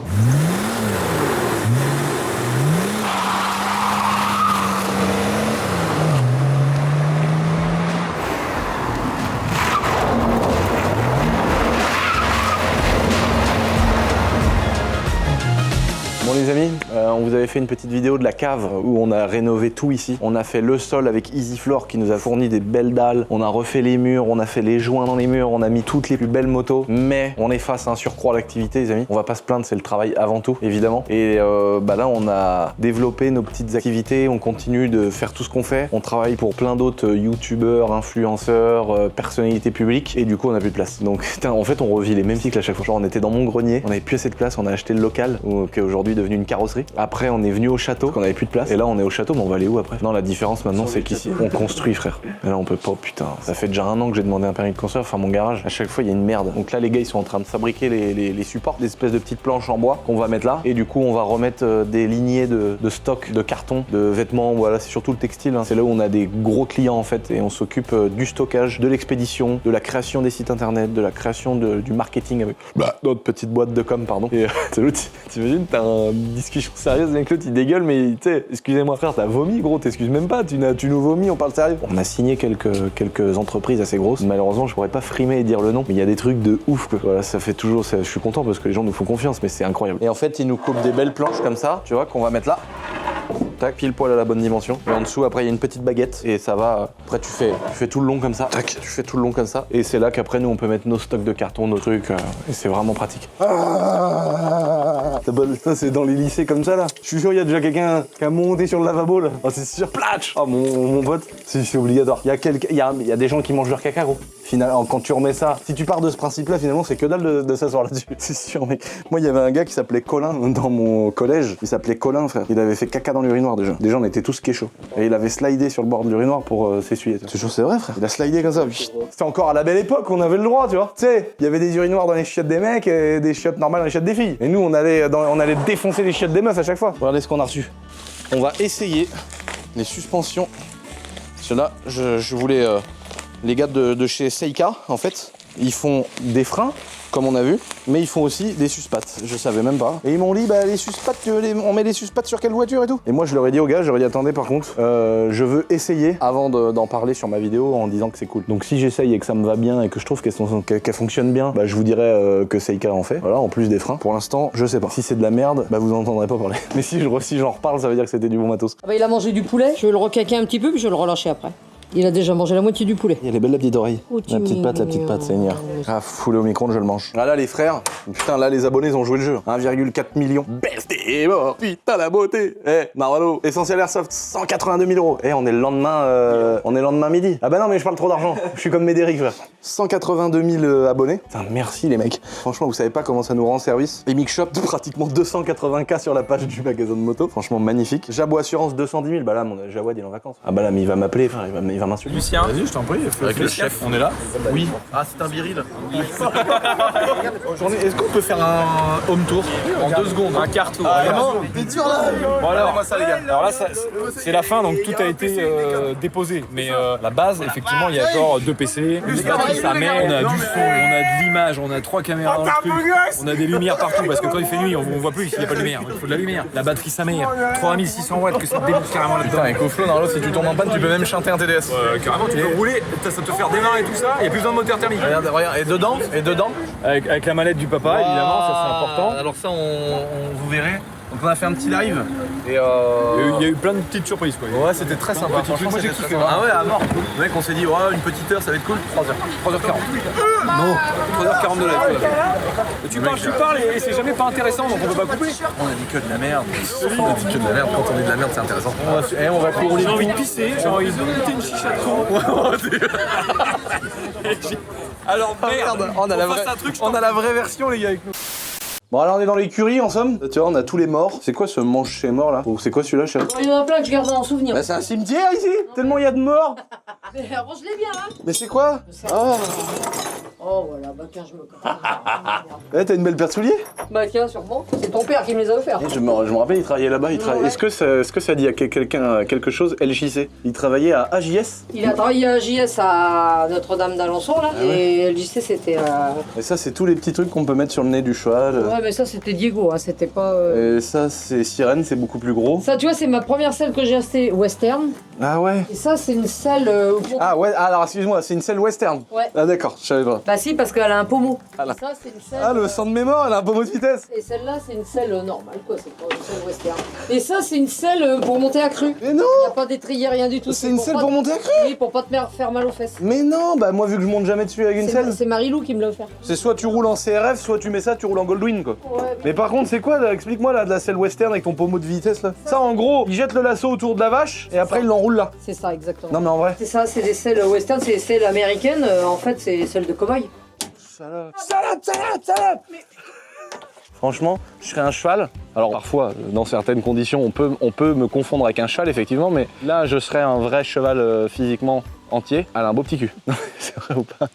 Bon les amis, on vous avait fait une petite vidéo de la cave où on a rénové tout ici. On a fait le sol avec EasyFloor qui nous a fourni des belles dalles. On a refait les murs, on a fait les joints dans les murs, on a mis toutes les plus belles motos. Mais on est face à un surcroît d'activité les amis. On va pas se plaindre, c'est le travail avant tout évidemment. Et là on a développé nos petites activités, on continue de faire tout ce qu'on fait. On travaille pour plein d'autres youtubeurs, influenceurs, personnalités publiques et du coup on a plus de place. Donc en fait on revit les mêmes cycles à chaque fois. Genre on était dans mon grenier, on avait plus assez de place, on a acheté le local qui est aujourd'hui devenu une carrosserie. Après on est venu au château, qu'on avait plus de place. Et là on est au château, mais on va aller où après? Non, la différence maintenant c'est qu'ici on construit frère. Et là on peut pas, putain. Ça fait déjà 1 an que j'ai demandé un permis de construire, enfin mon garage, à chaque fois il y a une merde. Donc là les gars ils sont en train de fabriquer les supports, des espèces de petites planches en bois qu'on va mettre là. Et du coup on va remettre des lignées de stock, de carton, de vêtements, voilà, c'est surtout le textile. Hein. C'est là où on a des gros clients en fait et on s'occupe du stockage, de l'expédition, de la création des sites internet, de la création du marketing avec notre petite boîte de com, pardon. Et c'est l'autre, t'imagines, t'as une discussion sérieuse mec l'autre il dégueule, mais tu sais, excusez-moi frère, t'as vomi gros, t'excuses même pas, tu nous vomis, on parle sérieux. On a signé quelques entreprises assez grosses. Malheureusement, je pourrais pas frimer et dire le nom, mais il y a des trucs de ouf quoi. Voilà, ça fait toujours, je suis content parce que les gens nous font confiance, mais c'est incroyable. Et en fait, ils nous coupent des belles planches comme ça, tu vois, qu'on va mettre là. Tac, pile poil à la bonne dimension. Et en dessous, après, il y a une petite baguette et ça va. Après, tu fais tout le long comme ça. Tac, tu fais tout le long comme ça. Et c'est là qu'après, nous, on peut mettre nos stocks de carton, nos trucs. Et c'est vraiment pratique. Ça, c'est dans les lycées comme ça, là. Je suis sûr, il y a déjà quelqu'un qui a monté sur le lavabo, là. Oh, c'est sûr. Platch. Oh, mon pote, c'est obligatoire. Il y a des gens qui mangent leur caca, gros. Finalement, quand tu remets ça, si tu pars de ce principe-là, finalement, c'est que dalle de s'asseoir là-dessus. C'est sûr, mec. Moi, il y avait un gars qui s'appelait Colin dans mon collège. Il s'appelait Colin, frère. Il avait fait caca dans l'urinoir déjà. Déjà, on était tous kéchos. Et il avait slidé sur le bord de l'urinoir pour s'essuyer. C'est sûr, c'est vrai, frère. Il a slidé comme ça. C'était encore à la belle époque, on avait le droit, tu vois. Tu sais, il y avait des urinoirs dans les chiottes des mecs et des chiottes normales dans les chiottes des filles. Et nous, on allait défoncer les chiottes des meufs à chaque fois. Regardez ce qu'on a reçu. On va essayer les suspensions. Parce que là, je voulais... les gars de chez Seika, en fait, ils font des freins, comme on a vu, mais ils font aussi des suspattes. Je savais même pas. Et ils m'ont dit, bah les suspattes, on met les suspattes sur quelle voiture et tout. Et moi, je leur ai dit aux gars, j'aurais dit, attendez, par contre, je veux essayer avant d'en parler sur ma vidéo en disant que c'est cool. Donc si j'essaye et que ça me va bien et que je trouve qu'elle fonctionne bien, bah je vous dirai que Seika en fait. Voilà, en plus des freins. Pour l'instant, je sais pas. Si c'est de la merde, bah vous en entendrez pas parler. Mais si j'en reparle, ça veut dire que c'était du bon matos. Ah bah, il a mangé du poulet, je vais le recaquer un petit peu, puis je vais le relâcher après. Il a déjà mangé la moitié du poulet. Il est belle la petite oreille. Oh, la petite patte, Seigneur. Ah, foulé au micro-ondes, je le mange. Ah là, les frères, putain, là, les abonnés, ils ont joué le jeu. 1,4 million. Best est mort, putain, la beauté. Marvalo, Essentiel Airsoft, 182 000 €. On est le lendemain midi. Ah bah non, mais je parle trop d'argent. Je suis comme Médéric, frère. 182 000 abonnés. Putain, merci, les mecs. Franchement, vous savez pas comment ça nous rend service. Et Mix Shop, pratiquement 280K sur la page du magasin de moto. Franchement, magnifique. Jabo Assurance, 210 000. Bah là, mon Jawad, il est en vacances. Ah bah là, mais il va m'appeler, frère. Il va m'insulter. Lucien, vas-y, je t'en prie. Avec le chef, on est là. Oui. Ah, c'est un viril. Est-ce qu'on peut faire un home tour en 2 secondes? Un quart tour. T'es dur là. Bon alors, ça, les gars. Alors là, c'est la fin, donc tout a été déposé. Mais la base, effectivement, il y a genre 2 PC, une batterie, sa mère, on a du son, on a de l'image, on a 3 caméras dans le truc, on a des lumières partout parce que quand il fait nuit, on voit plus s'il n'y a pas de lumière. Il faut de la lumière. La batterie, sa mère, 3600 watts que ça déboule carrément là-dedans. Putain, avec Oflo, dans l'eau, si tu tombes en panne, tu peux même chanter un TDS. Carrément, tu peux rouler, ça te faire démarrer tout ça, il n'y a plus besoin de moteur thermique. Regarde, et dedans Avec la mallette du papa, évidemment, ça c'est important. Alors ça, vous verrez. Donc on a fait un petit live et Il y a eu plein de petites surprises quoi. ouais, c'était très sympa. Franchement, moi, j'ai c'était kiffé, très sympa. Ah ouais, à mort. Le mec, on s'est dit, ouais, une petite heure, ça va être cool. 3h40. Non, 3h40 de live. Tu parles et c'est jamais pas intéressant donc on peut pas couper. On a dit que de la merde. On a dit que de la merde. Quand on dit de la merde, c'est intéressant. On va courir. J'ai envie de pisser, j'ai envie de monter une chicha de con. Alors merde, on a la vraie version, les gars, avec nous. Bon, alors on est dans l'écurie en somme. Tu vois, on a tous les morts. C'est quoi ce manche chez mort là? Ou c'est quoi celui-là, chérie? Il y en a plein que je garde en souvenir. Bah, c'est un cimetière ici. Tellement il y a de morts. Mais range-les bien, hein. Mais c'est quoi? Oh. Oh voilà, bah tiens, je me casse. T'as une belle paire de souliers? Bah tiens, sûrement. C'est ton père qui me les a offerts. Je me rappelle, il travaillait là-bas. Ouais. Est-ce que ça dit à quelqu'un quelque chose? LJC. Il travaillait à AJS. Il a travaillé à JS à Notre-Dame d'Alençon là, et LJC c'était. Et ça, c'est tous les petits trucs qu'on peut mettre sur le nez du cheval. Ouais, mais ça c'était Diego, hein, c'était pas. Et ça, c'est Sirène, c'est beaucoup plus gros. Ça, tu vois, c'est ma première selle que j'ai achetée western. Ah ouais. Et ça, c'est une selle. Ah ouais, alors excuse-moi, c'est une selle western. Ouais. Ah d'accord, je savais pas. Bah si, parce qu'elle a un pommeau. Ah, là. Et ça, c'est une selle. Ah, le sang de mémoire, elle a un pommeau de vitesse. Et celle-là, c'est une selle normale, quoi. C'est pas une selle western. Et ça, c'est une selle pour monter à cru. Mais non. Il n'y a pas d'étrier, rien du tout. C'est une selle pour monter à cru. Oui, pour pas te faire mal aux fesses. Mais non, bah moi vu que je monte jamais dessus avec une selle, C'est Marilou qui me l'a offert. c'est soit tu roules en CRF, soit tu mets ça, tu roules en Goldwing quoi. Ouais. Mais par contre, c'est quoi là? Explique-moi là de la selle western avec ton pommeau de vitesse là. Ça en gros, il jette le lasso autour de la vache et après il l'enroule là. C'est ça, exactement. Non mais en vrai. C'est ça, c'est des selles western, c'est des selles américaines. En fait, c'est celles de cobaye. Salope. Franchement, je serais un cheval. Alors parfois, dans certaines conditions, on peut me confondre avec un cheval effectivement, mais là je serais un vrai cheval physiquement entier. Elle a un beau petit cul. C'est vrai ou pas?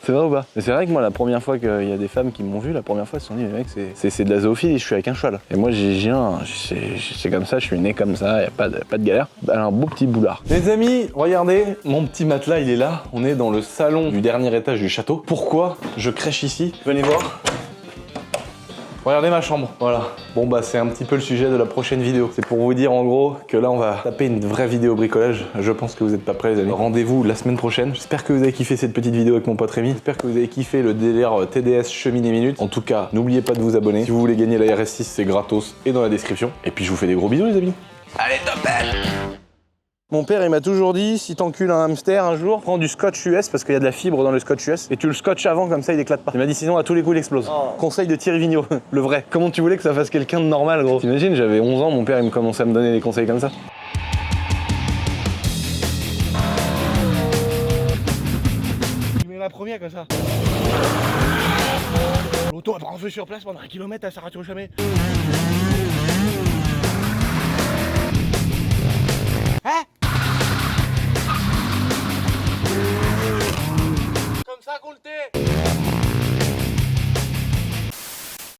C'est vrai ou pas? Mais c'est vrai que moi, la première fois qu'il y a des femmes qui m'ont vu, la première fois, elles se sont dit, mais mec, c'est de la zoophilie, je suis avec un cheval. Et moi, c'est comme ça, je suis né comme ça, y a pas de galère. Elle a un beau petit boulard. Les amis, regardez, mon petit matelas, il est là. On est dans le salon du dernier étage du château. Pourquoi je crèche ici? Venez voir. Regardez ma chambre, voilà. Bon bah c'est un petit peu le sujet de la prochaine vidéo. C'est pour vous dire en gros que là on va taper une vraie vidéo bricolage. Je pense que vous êtes pas prêts les amis. Rendez-vous la semaine prochaine. J'espère que vous avez kiffé cette petite vidéo avec mon pote Rémi. J'espère que vous avez kiffé le délire TDS cheminée minute. En tout cas, n'oubliez pas de vous abonner. Si vous voulez gagner la RS6, c'est gratos et dans la description. Et puis je vous fais des gros bisous les amis. Allez, top. Mon père il m'a toujours dit, si t'encules un hamster un jour, prends du scotch US parce qu'il y a de la fibre dans le scotch US et tu le scotches avant comme ça il éclate pas. Il m'a dit sinon à tous les coups il explose. Conseil de Thierry Vigneault, le vrai. Comment tu voulais que ça fasse quelqu'un de normal gros? T'imagines, j'avais 11 ans, mon père il me commençait à me donner des conseils comme ça. Tu mets la première comme ça. L'auto elle prend feu sur place pendant 1 kilomètre, elle s'arrête jamais. Hein? Comme ça qu'on le tait.